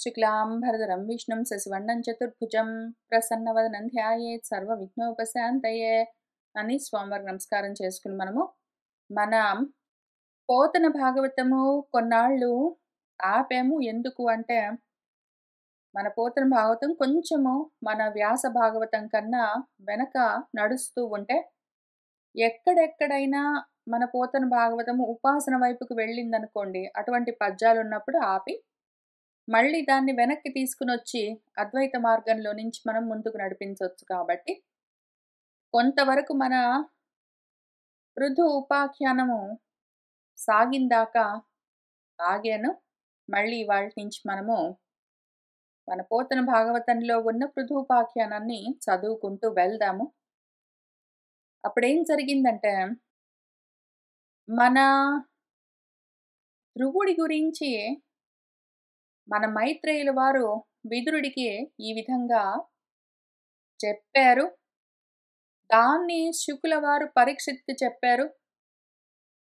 శుక్లాంబరధరం విష్ణుం శశివర్ణం చతుర్భుజం ప్రసన్నవదనం ధ్యాయేత్ సర్వవిఘ్నోపశాంతయే అని స్వామివారికి నమస్కారం చేసుకుని మనం పోతన భాగవతము కొన్నాళ్ళు ఆపాము. ఎందుకు అంటే మన పోతన భాగవతం కొంచెము మన వ్యాస భాగవతం కన్నా వెనక నడుస్తూ ఉంటే ఎక్కడెక్కడైనా మన పోతన భాగవతము ఉపాసన వైపుకు వెళ్ళిందనుకోండి, అటువంటి పద్యాలు ఉన్నప్పుడు ఆపి మళ్ళీ దాన్ని వెనక్కి తీసుకుని వచ్చి అద్వైత మార్గంలో నుంచి మనం ముందుకు నడిపించవచ్చు. కాబట్టి కొంతవరకు మన పృథు ఉపాఖ్యానము సాగిందాకా ఆగాను. మళ్ళీ వాటి నుంచి మనము మన పోతన భాగవతంలో ఉన్న పృథు ఉపాఖ్యానాన్ని చదువుకుంటూ వెళ్దాము. అప్పుడేం జరిగిందంటే, మన ధ్రువుడి గురించి మన మైత్రేయుల వారు విదురుడికి ఈ విధంగా చెప్పారు. దాన్ని శుకుల వారు పరీక్షిత్కి చెప్పారు.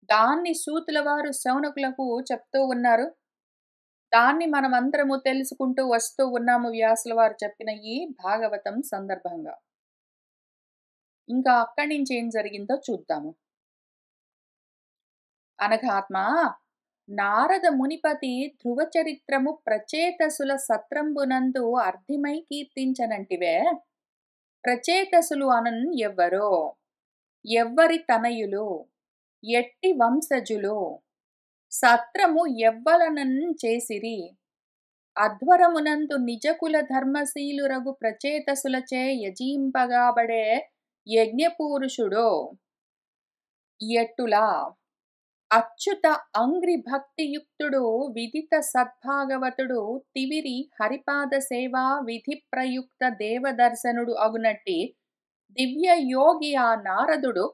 దాన్ని సూతుల వారు శౌనకులకు చెప్తూ ఉన్నారు. దాన్ని మనమందరము తెలుసుకుంటూ వస్తూ ఉన్నాము వ్యాసుల వారు చెప్పిన ఈ భాగవతం సందర్భంగా. ఇంకా అక్కడి నుంచి ఏం జరిగిందో చూద్దాము. అనఘాత్మా, నారద మునిపతి ధ్రువ చరిత్రము ప్రచేతసుల సత్రంబునందు అర్థిమై కీర్తించనంటివే. ప్రచేతసులు అనన్ ఎవ్వరో, ఎవ్వరి తనయులు, ఎట్టి వంశజులు, సత్రము ఎవ్వలనన్ చేసిరి, అధ్వరమునందు నిజకుల ధర్మశీలురగు ప్రచేతసులచే యజీంపగాబడే యజ్ఞపూరుషుడో ఎట్టులా అచ్యుత అంగ్రి భక్తియుక్తుడు విదిత సద్భాగవతుడు తివిరి హరిపాద సేవా విధి ప్రయుక్త దేవదర్శనుడు అగునట్టి దివ్య యోగి ఆ నారదుడు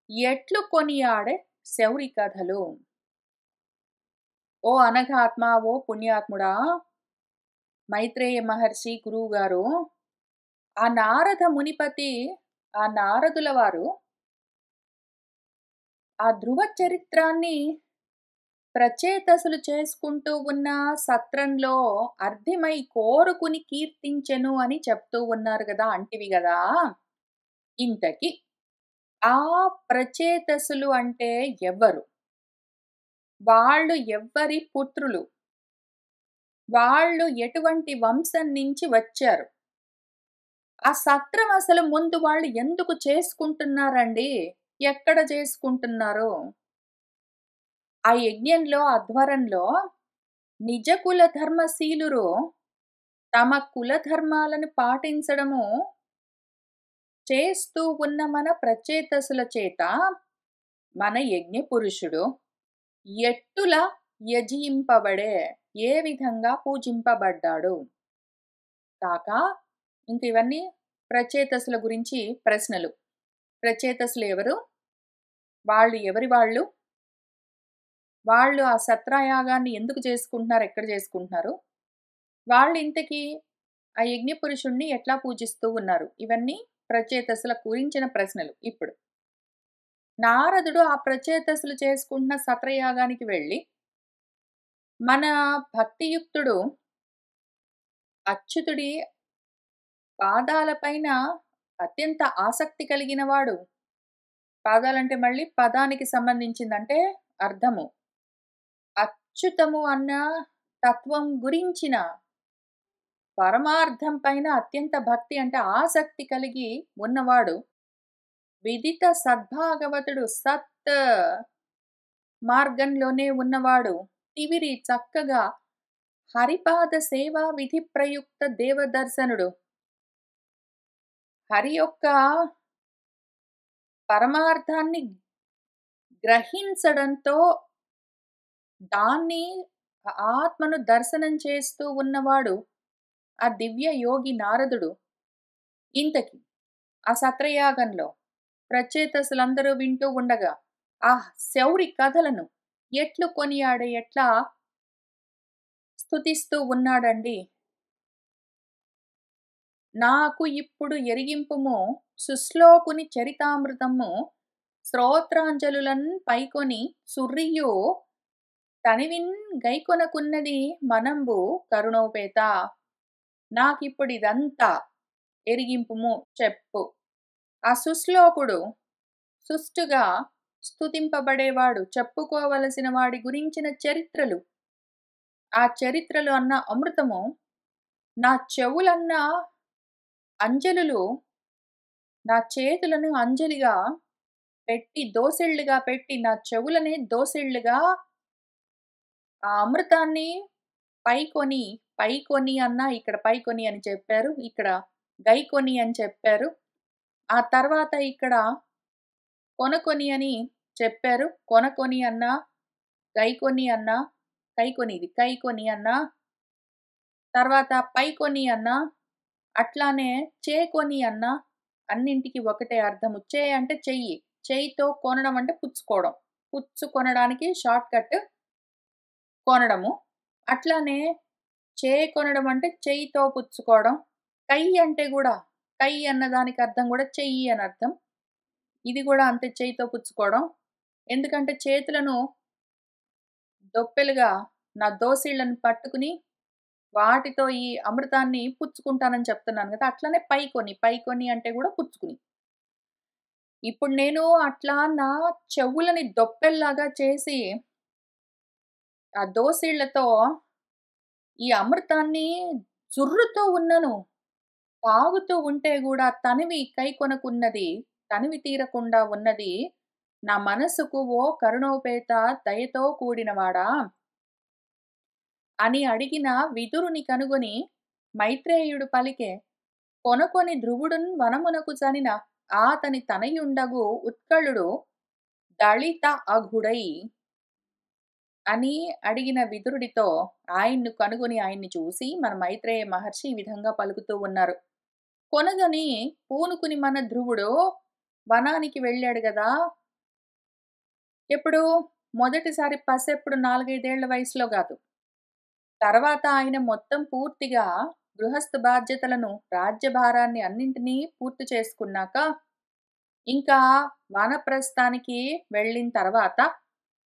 ఎట్లు కొనియాడే శౌరి కథలు. ఓ అనఘాత్మ, ఓ పుణ్యాత్ముడా, మైత్రేయ మహర్షి గురువు గారు, ఆ నారద మునిపతి, ఆ నారదుల వారు ఆ ధ్రువ చరిత్రాన్ని ప్రచేతసులు చేసుకుంటూ ఉన్న సత్రంలో అర్థమై కోరుకుని కీర్తించెను అని చెప్తూ ఉన్నారు కదా, అంటివి కదా. ఇంతకి ఆ ప్రచేతసులు అంటే ఎవరు? వాళ్ళు ఎవ్వరి పుత్రులు? వాళ్ళు ఎటువంటి వంశం నుంచి వచ్చారు? ఆ సత్రం అసలు ముందు వాళ్ళు ఎందుకు చేసుకుంటున్నారండి? ఎక్కడ చేసుకుంటున్నారు? ఆ యజ్ఞంలో, అధ్వరంలో నిజ కుల ధర్మశీలురు తమ కుల ధర్మాలను పాటించడము చేస్తూ ఉన్న మన ప్రచేతసుల చేత మన యజ్ఞ పురుషుడు ఎట్టులా యజింపబడే, ఏ విధంగా పూజింపబడ్డాడు కాక. ఇంక ఇవన్నీ ప్రచేతసుల గురించి ప్రశ్నలు. ప్రచేతసులు ఎవరు? వాళ్ళు ఎవరి వాళ్ళు? వాళ్ళు ఆ సత్రయాగాన్ని ఎందుకు చేసుకుంటున్నారు? ఎక్కడ చేసుకుంటున్నారు? వాళ్ళు ఇంతకీ ఆ యజ్ఞ పురుషుణ్ణి ఎట్లా పూజిస్తూ ఉన్నారు? ఇవన్నీ ప్రచేతసుల గురించిన ప్రశ్నలు. ఇప్పుడు నారదుడు ఆ ప్రచేతసులు చేసుకుంటున్న సత్రయాగానికి వెళ్ళి మన భక్తియుక్తుడు అచ్యుతుడి పాదాలపైన అత్యంత ఆసక్తి కలిగిన వాడు. పాదాలంటే మళ్ళీ పదానికి సంబంధించిందంటే అర్థము. అచ్యుతము అన్న తత్వం గురించిన పరమార్థం పైన అత్యంత భక్తి అంటే ఆసక్తి కలిగి ఉన్నవాడు. విదిత సద్భాగవతుడు, సత్ మార్గంలోనే ఉన్నవాడు. తివిరి చక్కగా హరిపాద సేవా విధి ప్రయుక్త దేవదర్శనుడు. హరి యొక్క పరమార్థాన్ని గ్రహించడంతో దాన్ని ఆత్మను దర్శనం చేస్తూ ఉన్నవాడు ఆ దివ్య యోగి నారదుడు. ఇంతకి ఆ సత్రయాగంలో ప్రచేతసులందరూ వింటూ ఉండగా ఆ శౌరి కథలను ఎట్లు కొనియాడే, ఎట్లా స్తుతిస్తూ ఉన్నాడండి. నాకు ఇప్పుడు ఎరిగింపుము సుశ్లోకుని చరితామృతము శ్రోత్రాంజలులన్ పైకొని సుర్రియు తనివిన్ గైకొనకున్నది మనంబు కరుణోపేత. నాకిప్పుడిదంతా ఎరిగింపుము చెప్పు. ఆ సుశ్లోకుడు సుష్టుగా స్తుతింపబడేవాడు, చెప్పుకోవలసిన వాడి గురించిన చరిత్రలు, ఆ చరిత్రలు అన్న అమృతము నా చెవులన్న అంజలులు, నా చేతులను అంజలిగా పెట్టి దోసెళ్ళుగా పెట్టి నా చెవులనే దోసెళ్ళుగా ఆ అమృతాన్ని పైకొని, పైకొని అన్న ఇక్కడ పైకొని అని చెప్పారు. ఇక్కడ గైకొని అని చెప్పారు. ఆ తర్వాత ఇక్కడ కొనకొని అని చెప్పారు. కొనకొని అన్నా, గైకొని అన్నా, కైకొని ఇది కైకొని అన్నా, తర్వాత పైకొని అన్నా, అట్లానే చేకొని అన్నా, అన్నింటికి ఒకటే అర్థము. చే అంటే చెయ్యి. చెయ్యితో కొనడం అంటే పుచ్చుకోవడం. పుచ్చుకొనడానికి షార్ట్ కట్ కొనడము. అట్లానే కొనడం అంటే చెయ్యితో పుచ్చుకోవడం. కై అంటే గూడా, కై అన్న దానికి అర్థం గూడా చెయ్యి అని అర్థం. ఇది గూడా అంతే, చెయ్యితో పుచ్చుకోవడం. ఎందుకంటే చేతులను దొప్పెలుగా నా దోసిళ్ళను పట్టుకుని వాటితో ఈ అమృతాన్ని పుచ్చుకుంటానని చెప్తున్నాను గదా! అట్లనే పైకొని, పైకొని అంటే గూడా పుచ్చుకుని. ఇప్పుడు నేను అట్లా నా చెవులని దొప్పెల్లాగా చేసి ఆ దోసిళ్ళతో ఈ అమృతాన్ని జుర్రుతూ ఉన్నను. తాగుతూ ఉంటే గూడా తనివి కైకొనకున్నది, తనివి తీరకుండా ఉన్నది. నా మనసుకు ఓ కరుణోపేత దయతో కూడినవాడా అని అడిగిన విదురుని కనుగొని మైత్రేయుడు పలికె, కొనకొని ధ్రువుడున్ వనమునకు చనిన ఆతని తనయుండగు ఉత్కళుడు దళిత అఘుడై అని అడిగిన విదురుడితో ఆయన్ను కనుగొని ఆయన్ని చూసి మన మైత్రేయ మహర్షి ఈ విధంగా పలుకుతూ ఉన్నారు. కొనగని పూనుకుని మన ధ్రువుడు వనానికి వెళ్ళాడు గదా! ఎప్పుడు? మొదటిసారి పసెప్పుడు 4, 5 ఏళ్ల వయసులో గాదు. తర్వాత ఆయన మొత్తం పూర్తిగా గృహస్థ బాధ్యతలను, రాజ్యభారాన్ని అన్నింటినీ పూర్తి చేసుకున్నాక, ఇంకా వానప్రస్థానికి వెళ్ళిన తర్వాత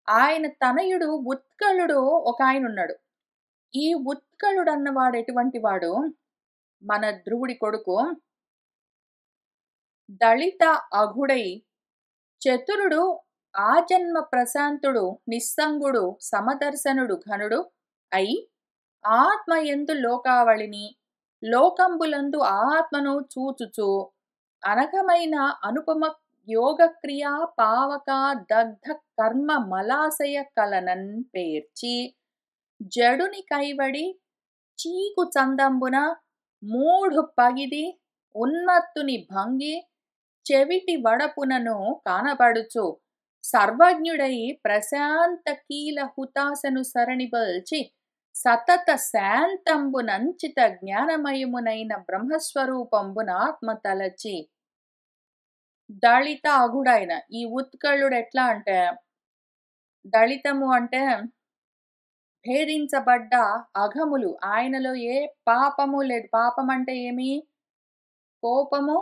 ఆయన తనయుడు ఉత్కళుడు ఒకాయనున్నాడు. ఈ ఉత్కళుడన్నవాడు ఎటువంటి వాడు? మన ధ్రువుడి కొడుకు. దళిత అఘుడై చతురుడు, ఆజన్మ ప్రశాంతుడు, నిస్సంగుడు, సమదర్శనుడు, ఘనుడు అయి ఆత్మయందు లోకావళిని, లోకంబులందు ఆత్మను చూచుచు అనఘమైన అనుపమ యోగక్రియా పావక దగ్ధ కర్మ మలాశయ కలనన్ పేర్చి జడుని కైవడి చీకు చందంబున మూఢు పగిది ఉన్మత్తుని భంగి చెవిటి వడపునను కానబడుచు సర్వజ్ఞుడై ప్రశాంత కీల హుతాసను సరణిబల్చి సతత శాంతంబునంచిత జ్ఞానమయమునైన బ్రహ్మస్వరూపంబున ఆత్మ తలచి దళిత అఘుడైన ఈ ఉత్కళుడు ఎట్లా అంటే, దళితము అంటే భేదించబడ్డ అఘములు, ఆయనలో ఏ పాపము లేదు. పాపం అంటే ఏమి? కోపము,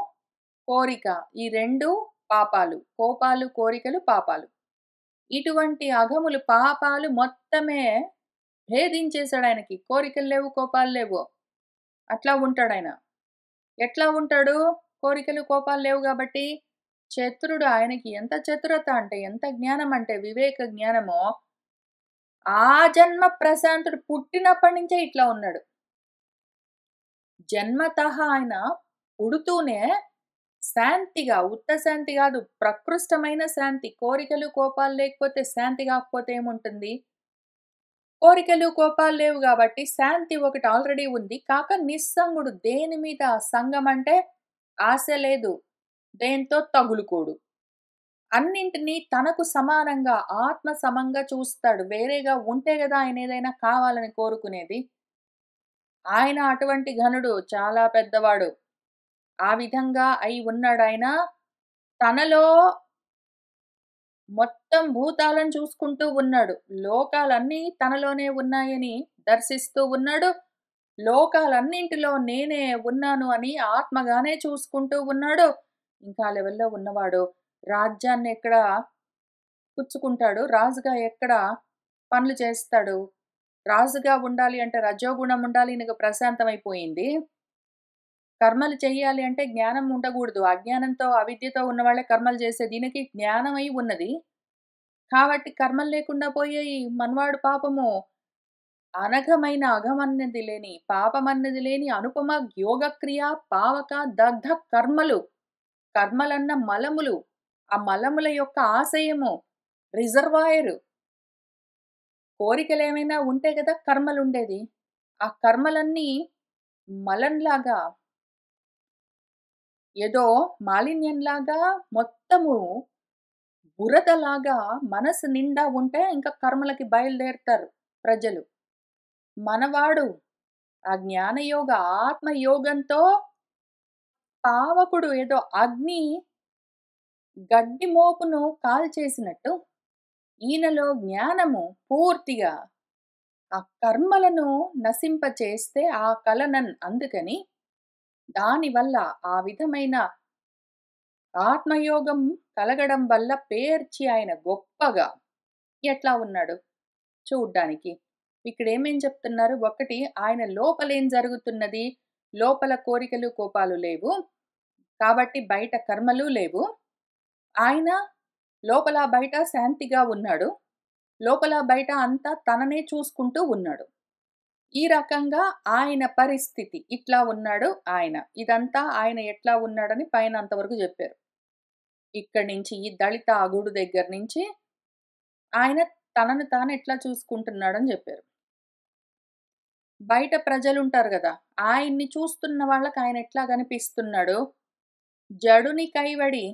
కోరిక, ఈ 2 పాపాలు. కోపాలు, కోరికలు, పాపాలు. ఇటువంటి అఘములు, పాపాలు మొత్తమే భేదించేశాడు ఆయనకి. కోరికలు లేవు, కోపాలు లేవు. అట్లా ఉంటాడాయన. ఎట్లా ఉంటాడు? కోరికలు, కోపాలు లేవు గాబట్టి చతురుడు. ఆయనకి ఎంత చతురత అంటే, ఎంత జ్ఞానం అంటే, వివేక జ్ఞానమో. ఆ జన్మ ప్రశాంతుడు, పుట్టినప్పటి నుంచే ఇట్లా ఉన్నాడు. జన్మతః ఆయన పుడుతూనే శాంతిగా, ఉత్త శాంతి కాదు, ప్రకృష్టమైన శాంతి. కోరికలు, కోపాలు లేకపోతే శాంతి కాకపోతే ఏముంటుంది? కోరికలు, కోపాలు లేవు కాబట్టి శాంతి ఒకటి ఆల్రెడీ ఉంది. కాక నిస్సంగుడు, దేని మీద సంగం అంటే ఆశ లేదు, దేంతో తగులుకోడు. అన్నింటినీ తనకు సమానంగా, ఆత్మ సమంగా చూస్తాడు. వేరేగా ఉంటే గదా ఆయన ఏదైనా కావాలని కోరుకునేది. ఆయన అటువంటి ఘనుడు, చాలా పెద్దవాడు. ఆ విధంగా అయి ఉన్నాడాయన. తనలో మొత్తం భూతాలను చూసుకుంటూ ఉన్నాడు. లోకాలన్నీ తనలోనే ఉన్నాయని దర్శిస్తూ ఉన్నాడు. లోకాలన్నింటిలో నేనే ఉన్నాను అని ఆత్మగానే చూసుకుంటూ ఉన్నాడు. ఇంకా లెవెల్‌లో ఉన్నవాడు రాజ్యాన్ని ఎక్కడ పుచ్చుకుంటాడు, రాజుగా ఎక్కడ పనులు చేస్తాడు. రాజుగా ఉండాలి అంటే రజోగుణం ఉండాలి. ఈయనకు ప్రశాంతమైపోయింది. కర్మలు చెయ్యాలి అంటే జ్ఞానం ఉండగూడదు. అజ్ఞానంతో, అవిద్యతో ఉన్నవాళ్ళే కర్మలు చేసేది. ఈయనకి జ్ఞానమై ఉన్నది. కాబట్టి కర్మలు లేకుండా పోయాయి. మనవాడు పాపము అనఘమైన అఘమన్నది లేని, పాపమన్నది లేని అనుపమ యోగక్రియ, పావక, దగ్ధ కర్మలు. కర్మలన్న మలములు. ఆ మలముల యొక్క ఆశయము, రిజర్వాయరు. కోరికలేమైనా ఉంటే గదా కర్మలుండేది. ఆ కర్మలన్నీ మలంలాగా, ఏదో మాలిన్యంలాగా మొత్తము బురదలాగా మనసు నిండా ఉంటే ఇంక కర్మలకి బయలుదేరుతారు ప్రజలు. మనవాడు ఆ జ్ఞానయోగ, ఆత్మయోగంతో పావకుడు ఏదో అగ్ని గడ్డి మోపును కాల్చేసినట్టు, ఈయనలో జ్ఞానము పూర్తిగా ఆ కర్మలను నశింపచేస్తే ఆ కలనన్ అందుకని దానివల్ల ఆ విధమైన ఆత్మయోగం కలగడం వల్ల పేర్చి ఆయన గొప్పగా ఎట్లా ఉన్నాడు చూడ్డానికి. ఇక్కడేమేం చెప్తున్నారు? ఒకటి ఆయన లోపలేం జరుగుతున్నది? లోపల కోరికలు, కోపాలు లేవు. కాబట్టి బయట కర్మలు లేవు. ఆయన లోపల బయట శాంతిగా ఉన్నాడు. లోపల బయట అంతా తననే చూసుకుంటూ ఉన్నాడు. ఈ రకంగా ఆయన పరిస్థితి ఇట్లా ఉన్నాడు ఆయన. ఇదంతా ఆయన ఎట్లా ఉన్నాడని పైన అంతవరకు జెప్పారు. ఇక్కడి నుంచి ఈ దళిత అగుడు దగ్గర నుంచి ఆయన తనను తాను ఎట్లా చూసుకుంటున్నాడని జెప్పారు. బయట ప్రజలుంటారు గదా! ఆయన్ని చూస్తున్న వాళ్ళకి ఆయన ఎట్లా గనిపిస్తున్నాడు? జడుని కైవడి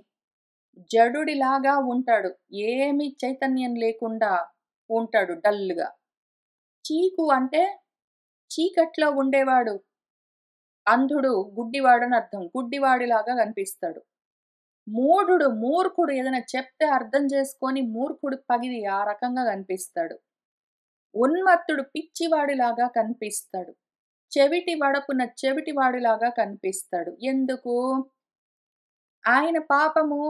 జడుడిలాగా ఉంటాడు. ఏమి చైతన్యం లేకుండా ఉంటాడు డల్‌గా. చీకు అంటే చీకట్లో ఉండేవాడు. అంధుడు, గుడ్డివాడని అర్థం. గుడ్డివాడిలాగా కనిపిస్తాడు. మూర్ఖుడు ఏదైనా చెప్తే అర్థం చేసుకొని మూర్ఖుడు పగిలి ఆ రకంగా కనిపిస్తాడు. ఉన్మత్తుడు పిచ్చివాడిలాగా కనిపిస్తాడు. చెవిటి వడపున చెవిటివాడిలాగా కనిపిస్తాడు. ఎందుకు? ఆయన పాపము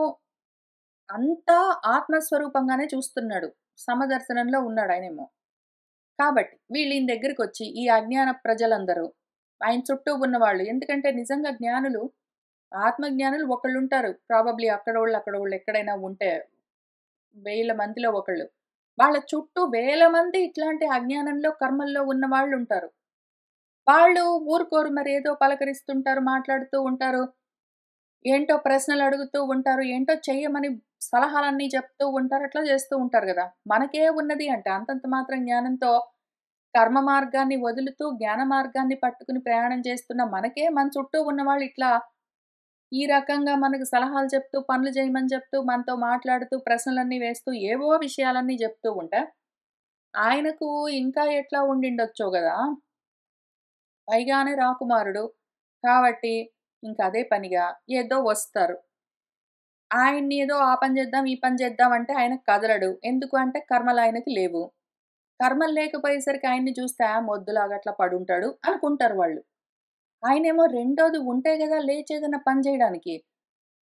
అంతా ఆత్మస్వరూపంగానే చూస్తున్నాడు. సమదర్శనంలో ఉన్నాడాయనేమో. కాబట్టి వీళ్ళీయన దగ్గరికొచ్చి ఈ అజ్ఞాన ప్రజలందరూ, ఆయన చుట్టూ ఉన్నవాళ్ళు ఎందుకంటే నిజంగా జ్ఞానులు, ఆత్మజ్ఞానులు ఒకళ్ళుంటారు. ప్రాబబ్లీ అక్కడోళ్ళు ఎక్కడైనా ఉంటే వేల మందిలో ఒకళ్ళు. వాళ్ళ చుట్టూ వేల మంది ఇట్లాంటి అజ్ఞానంలో, కర్మల్లో ఉన్నవాళ్ళుంటారు. వాళ్ళు ఊరుకోరు మరి ఏదో పలకరిస్తుంటారు, మాట్లాడుతూ ఉంటారు. ఏంటో ప్రశ్నలడుగుతూ ఉంటారు. ఏంటో చెయ్యమని సలహాలన్నీ చెప్తూ ఉంటారు. అట్లా చేస్తూ ఉంటారు గదా! మనకే ఉన్నది అంటే అంతంత మాత్రం జ్ఞానంతో కర్మ మార్గాన్ని వదులుతూ జ్ఞాన మార్గాన్ని పట్టుకుని ప్రయాణం చేస్తున్న మనకే మన చుట్టూ ఉన్నవాళ్ళు ఇట్లా ఈ రకంగా మనకు సలహాలు చెప్తూ, పనులు చేయమని చెప్తూ, మనతో మాట్లాడుతూ, ప్రశ్నలన్నీ వేస్తూ, ఏవో విషయాలన్నీ చెప్తూ ఉంటే, ఆయనకు ఇంకా ఎట్లా ఉండిండొచ్చో గదా! పైగానే రాకుమారుడు. కాబట్టి ఇంక అదే పనిగా ఏదో వస్తారు. ఆయన్ని ఏదో ఆ పని చేద్దాం, ఈ పని చేద్దాం అంటే ఆయన కదలడు. ఎందుకు అంటే కర్మలాయనకి లేవు. కర్మలు లేకపోయేసరికి ఆయన్ని చూస్తే మొద్దులాగా అట్లా పడుంటాడు అనుకుంటారు వాళ్ళు. ఆయనేమో రెండోది ఉంటే గదా లేచేదన్నా పని జేయడానికి.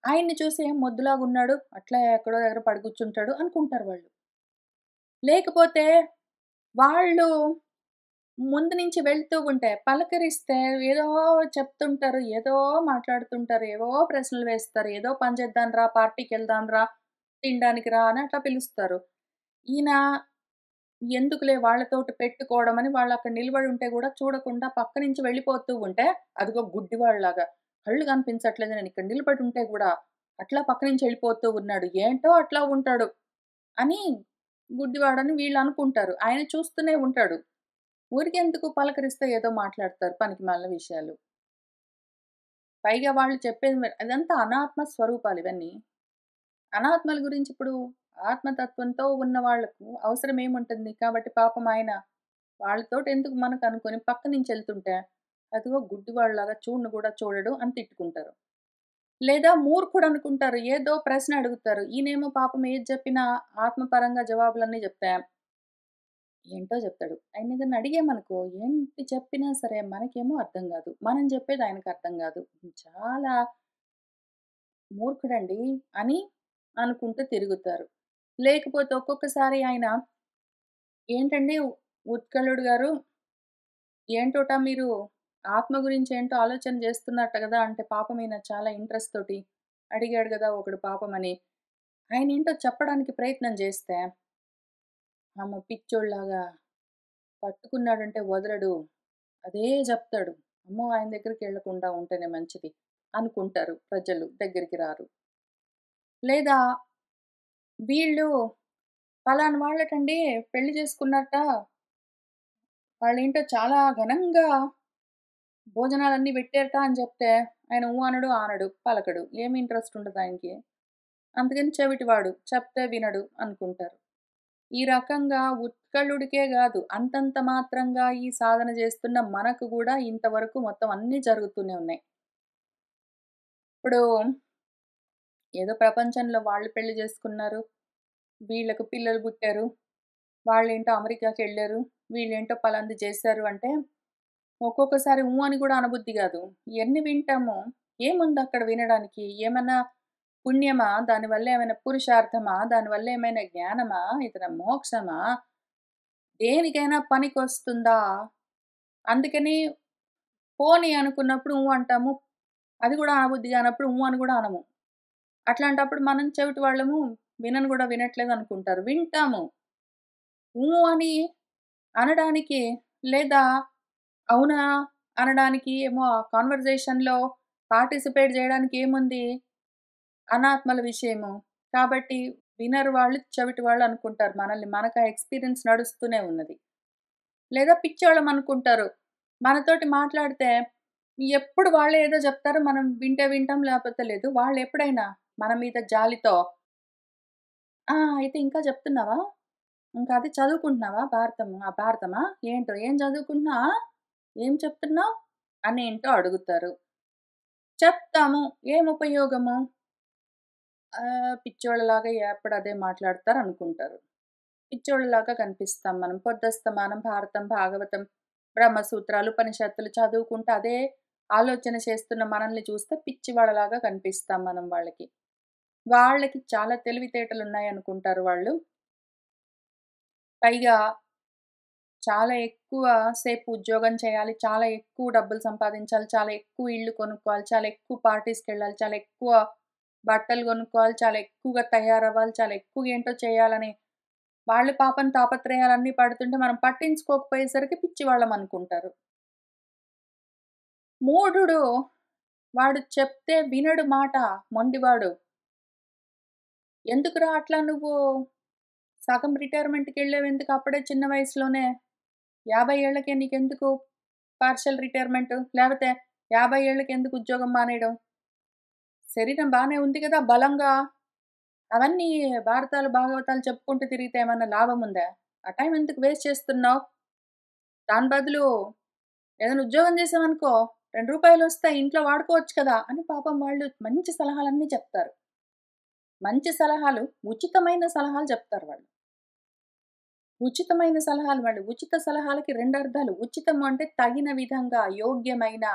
ఆయన్ని చూసి ఏం మొద్దులాగున్నాడు, అట్లా ఎక్కడో దగ్గర పడి కూర్చుంటాడు అనుకుంటారు వాళ్ళు. లేకపోతే వాళ్ళు ముందు నుంచి వెళ్తూ ఉంటే పలకరిస్తే ఏదో చెప్తుంటారు, ఏదో మాట్లాడుతుంటారు, ఏవో ప్రశ్నలు వేస్తారు, ఏదో పని చేద్దాం రా, పార్టీకెళ్దాం రా, తినడానికి రా అని అట్లా పిలుస్తారు. ఈయన ఎందుకులే వాళ్ళతోటి పెట్టుకోవడం అని వాళ్ళక్కడ నిలబడి ఉంటే గూడా చూడకుండా పక్క నుంచి వెళ్ళిపోతూ ఉంటే, అదిగో గుడ్డివాడిలాగా కళ్ళు కనిపించట్లేదు నేనిక్కడ నిలబడి ఉంటే గూడా, అట్లా పక్క నుంచి వెళ్ళిపోతూ ఉన్నాడు. ఏంటో అట్లా ఉంటాడు అని గుడ్డివాడని వీళ్ళనుకుంటారు. ఆయన చూస్తూనే ఉంటాడు. ఊరికెందుకు పలకరిస్తే ఏదో మాట్లాడతారు పనికిమాలిన విషయాలు. పైగా వాళ్ళు చెప్పేది అదంతా అనాత్మ స్వరూపాలు ఇవన్నీ. అనాత్మల గురించి ఇప్పుడు ఆత్మతత్వంతో ఉన్న వాళ్ళకు అవసరం ఏముంటుంది? కాబట్టి పాపం ఆయన వాళ్ళతోటెందుకు మనకనుకోని పక్క నుంచెళ్తుంటే, అదిగో గుడ్డివాడిలాగా చూడను గూడా చూడడు అని తిట్టుకుంటారు. లేదా మూర్ఖుడనుకుంటారు. ఏదో ప్రశ్న అడుగుతారు. ఈయనేమో పాపం ఏది చెప్పినా ఆత్మపరంగా జవాబులన్నీ చెప్తే, ఏంటో చెప్తాడు. ఆయనేదన్నా అడిగామనుకో, ఏంటి చెప్పినా సరే మనకేమో అర్థం గాదు. మనం చెప్పేది ఆయనకర్థం గాదు. చాలా మూర్ఖుడండి అని అనుకుంటూ తిరుగుతారు. లేకపోతే ఒక్కొక్కసారి ఆయన ఏంటండి ఉత్కలుడు గారు, ఏంటోట మీరు ఆత్మ గురించి ఏంటో ఆలోచన చేస్తున్నట్ట గదా! అంటే పాపం ఈయన చాలా ఇంట్రెస్ట్ తోటి అడిగాడు గదా! ఒకడు పాపమని. ఆయనేంటో చెప్పడానికి ప్రయత్నం చేస్తే, అమ్మో! పిచ్చోడిలాగా పట్టుకున్నాడంటే వదలడు. అదే జెప్తాడు. అమ్మో! ఆయన దగ్గరికెళ్ళకుండా ఉంటేనే మంచిది అనుకుంటారు ప్రజలు. దగ్గరికి రారు. లేదా వీళ్ళు పలానా వాళ్ళటండి పెళ్లి చేసుకున్నారట. వాళ్ళేంటో చాలా ఘనంగా భోజనాలన్నీ పెట్టారట అని చెప్తే, ఆయన ఊ అనడు, ఆనడు, పలకడు. ఏమి ఇంట్రెస్ట్ ఉండదాయనకి. అందుకని చెవిటివాడు. చెప్తే వినడు అనుకుంటారు. ఈ రకంగా ఉత్కళుడికే గాదు, అంతంత మాత్రంగా ఈ సాధన చేస్తున్న మనకు గూడా ఇంతవరకు మొత్తం అన్నీ జరుగుతూనే ఉన్నాయి. ఇప్పుడు ఏదో ప్రపంచంలో వాళ్ళు పెళ్లి చేసుకున్నారు. వీళ్ళకు పిల్లలు పుట్టారు. వాళ్ళేంటో అమెరికాకెళ్లారు. వీళ్ళేంటో పలాంది చేశారు అంటే, ఒక్కొక్కసారి ఊ అని గూడా అనబుద్ధి గాదు. ఎన్ని వింటామో, ఏముందక్కడ వినడానికి? ఏమన్నా పుణ్యమా? దానివల్ల ఏమైనా పురుషార్థమా? దానివల్ల ఏమైనా జ్ఞానమా? ఏదైనా మోక్షమా? దేనికైనా పనికొస్తుందా? అందుకని పోనీ అనుకున్నప్పుడు ఊ అంటాము. అది గూడా అనబుద్ధి గానప్పుడు ఊ అని గూడా అనము. అట్లాంటప్పుడు మనం చెవిటి వాళ్ళము, వినను గూడా వినట్లేదనుకుంటారు. వింటాము. ఊ అని అనడానికి లేదా అవునా అనడానికి ఏమో ఆ కాన్వర్జేషన్‌లో పార్టిసిపేట్ జేయడానికి ఏముంది? అనాత్మల విషయము. కాబట్టి వినరు వాళ్ళు, చెవిటి వాళ్ళు అనుకుంటారు మనల్ని. మనకా ఎక్స్‌పీరియన్స్ నడుస్తూనే ఉన్నది. లేదా పిచ్చోళ్ళం అనుకుంటారు. మనతోటి మాట్లాడితే ఎప్పుడు వాళ్ళే ఏదో జెప్తారు. మనం వింటే వింటాం లేపోతే లేదు. వాళ్ళెప్పుడైనా మన మీద జాలితో ఆ! అయితే ఇంకా జెప్తున్నావా? ఇంకా అది చదువుకుంటున్నావా భారతము? ఆ! భారతమా? ఏంటో ఏం చదువుకుంటున్నావు? ఏం చెప్తున్నావు? అని ఏంటో అడుగుతారు. చెప్తాము. ఏం ఉపయోగము? పిచ్చోళ్ళలాగా ఎప్పుడు అదే మాట్లాడతారనుకుంటారు. పిచ్చోళ్ళలాగా కనిపిస్తాం మనం. పొద్దస్తమానం భారతం, భాగవతం, బ్రహ్మసూత్రాలు, ఉపనిషత్తులు చదువుకుంటూ అదే ఆలోచన చేస్తున్న మనల్ని చూస్తే పిచ్చివాళ్ళలాగా కనిపిస్తాం మనం వాళ్ళకి. వాళ్ళకి చాలా తెలివితేటలున్నాయనుకుంటారు వాళ్ళు. పైగా చాలా ఎక్కువ సేపు ఉద్యోగం చేయాలి. చాలా ఎక్కువ డబ్బులు సంపాదించాలి. చాలా ఎక్కువ ఇల్లు కొనుక్కోవాలి. చాలా ఎక్కువ పార్టీస్‌కెళ్ళాలి. చాలా ఎక్కువ బట్టలు కొనుక్కోవాలి. చాలా ఎక్కువగా తయారవ్వాలి. చాలా ఎక్కువగా ఏంటో చేయాలని వాళ్ళు పాపం తాపత్రయాలన్నీ పడుతుంటే మనం పట్టించుకోకపోయేసరికి పిచ్చివాళ్ళం అనుకుంటారు. మూఢుడు వాడు చెప్తే వినడు మాట మొండివాడు. ఎందుకురా అట్లా నువ్వు సగం రిటైర్మెంట్‌కెళ్ళావెందుకు అప్పుడే చిన్న వయసులోనే? 50 ఏళ్ళకే నీకెందుకు పార్షియల్ రిటైర్మెంటు? లేపోతే 50 ఏళ్ళకెందుకు ఉద్యోగం మానేయడం? శరీరం బానే ఉంది గదా! బలంగా. అవన్నీ భారతాలు, భాగవతాలు చెప్పుకుంటూ తిరిగితే ఏమన్నా లాభముందా? ఆ టైం ఎందుకు వేస్ట్ చేస్తున్నావు? దాని బదులు ఏదైనా ఉద్యోగం చేసావనుకో, రూ. 2 ఇంట్లో వాడుకోవచ్చు కదా! అని పాపం వాళ్ళు మంచి సలహాలన్నీ చెప్తారు. మంచి సలహాలు, ఉచితమైన సలహాలు చెప్తారు వాళ్ళు. ఉచితమైన సలహాలు వాళ్ళు. ఉచిత సలహాలకి 2 అర్థాలు. ఉచితము అంటే తగిన విధంగా, యోగ్యమైన,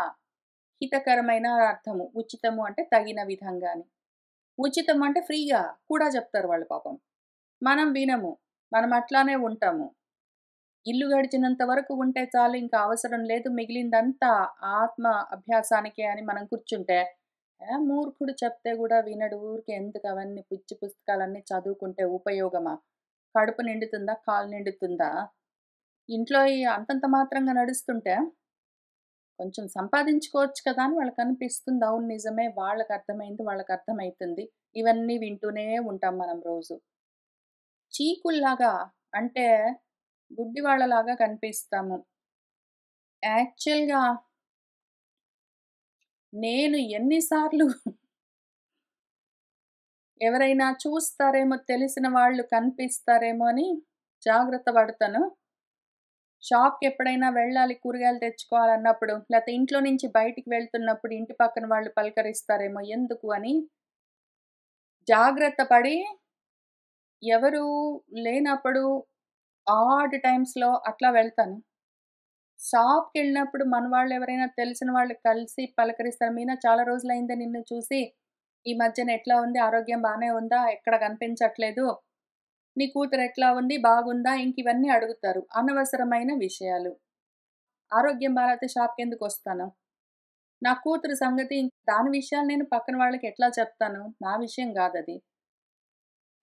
హితకరమైన అర్థము. ఉచితము అంటే తగిన విధంగా అని. ఉచితం అంటే ఫ్రీగా కూడా చెప్తారు వాళ్ళు పాపం. మనం వినము. మనం అట్లానే ఉంటాము. ఇల్లు గడిచినంత వరకు ఉంటే చాలు ఇంకా అవసరం లేదు. మిగిలిందంతా ఆత్మ అభ్యాసానికే అని మనం కూర్చుంటే, మూర్ఖుడు చెప్తే గూడా వినడు. ఊరికే ఎందుకు అవన్నీ పిచ్చి పుస్తకాలన్నీ చదువుకుంటే ఉపయోగమా? కడుపు నిండుతుందా? కాలు నిండుతుందా? ఇంట్లో ఈ అంతంత మాత్రంగా నడుస్తుంటే, కొంచెం సంపాదించుకోవచ్చు కదా! అని వాళ్ళకనిపిస్తుంది. అవును నిజమే. వాళ్ళకర్థమైంది. వాళ్ళకర్థమైతుంది. ఇవన్నీ వింటూనే ఉంటాం మనం రోజు. చీకుల్లాగా అంటే గుడ్డివాళ్ళలాగా కనిపిస్తాము. యాక్చువల్‌గా నేను ఎన్ని సార్లు ఎవరైనా చూస్తారేమో, తెలిసిన వాళ్ళు కనిపిస్తారేమో అని జాగ్రత్త పడతాను. షాప్‌కెప్పుడైనా వెళ్ళాలి కూరగాయలు తెచ్చుకోవాలన్నప్పుడు, లేతే ఇంట్లో నుంచి బయటికి వెళ్తున్నప్పుడు ఇంటి పక్కన వాళ్ళు పలకరిస్తారేమో ఎందుకు అని జాగ్రత్త పడి ఎవరు లేనప్పుడు ఆడ్ టైమ్స్‌లో అట్లా వెళ్తాను. షాప్‌కెళ్ళినప్పుడు మన వాళ్ళెవరైనా తెలిసిన వాళ్ళు కలిసి పలకరిస్తారు. "మీనా చాలా రోజులయిందే నిన్ను చూసి. ఈ మధ్యన ఎట్లా ఉంది? ఆరోగ్యం బానే ఉందా? ఎక్కడ కనిపించట్లేదు." నీ కూతురు ఎట్లా ఉంది? బాగుందా? ఇంక ఇవన్నీ అడుగుతారు. అనవసరమైన విషయాలు. ఆరోగ్యం బాలేతే షాప్‌కెందుకొస్తాను? నా కూతురు సంగతి దాని విషయాలు నేను పక్కన వాళ్ళకి ఎట్లా చెప్తాను? నా విషయం గాదది.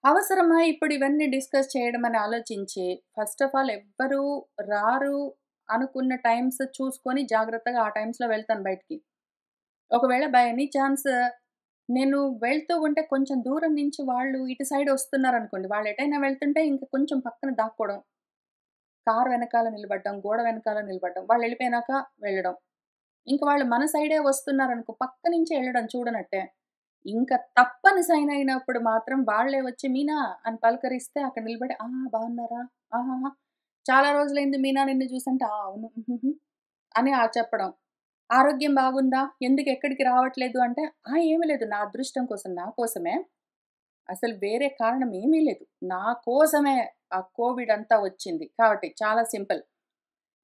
అవసరమా ఇప్పుడు ఇవన్నీ డిస్కస్ చేయడం అని ఆలోచించి, ఫస్ట్ ఆఫ్ ఆల్ ఎవ్వరూ రారు అనుకున్న టైమ్స్ చూసుకొని జాగ్రత్తగా ఆ టైమ్స్‌లో వెళ్తాను బయటికి. ఒకవేళ బై ఎనీ చాన్స్ నేను వెళ్తూ ఉంటే కొంచెం దూరం నుంచి వాళ్ళు ఇటు సైడ్ వస్తున్నారనుకోండి. వాళ్ళు ఎటైనా వెళ్తుంటే ఇంక కొంచెం పక్కన దాక్కోవడం. కారు వెనకాల నిలబడ్డం, గోడ వెనకాల నిలబడ్డం. వాళ్ళెళ్ళిపోయినాక వెళ్ళడం. ఇంక వాళ్ళు మన సైడే వస్తున్నారనుకో పక్క నుంచే ఎళ్ళడం చూడనట్టే. ఇంక తప్పని సైన్ అయినప్పుడు మాత్రం వాళ్ళే వచ్చి మీనా అని పలకరిస్తే అక్కడ నిలబడి బాగున్నారా? ఆహాహా! చాలా రోజులైంది మీనా నిన్ను చూసంటే అవును. హుహుహు. అని చెప్పడం. ఆరోగ్యం బాగుందా? ఎందుకు ఎక్కడికి రావట్లేదు అంటే, ఏమి లేదు నా అదృష్టం కోసం, నా కోసమే. అసలు వేరే కారణం ఏమీ లేదు. నా కోసమే ఆ కోవిడ్ అంతా వచ్చింది. కాబట్టి చాలా సింపుల్.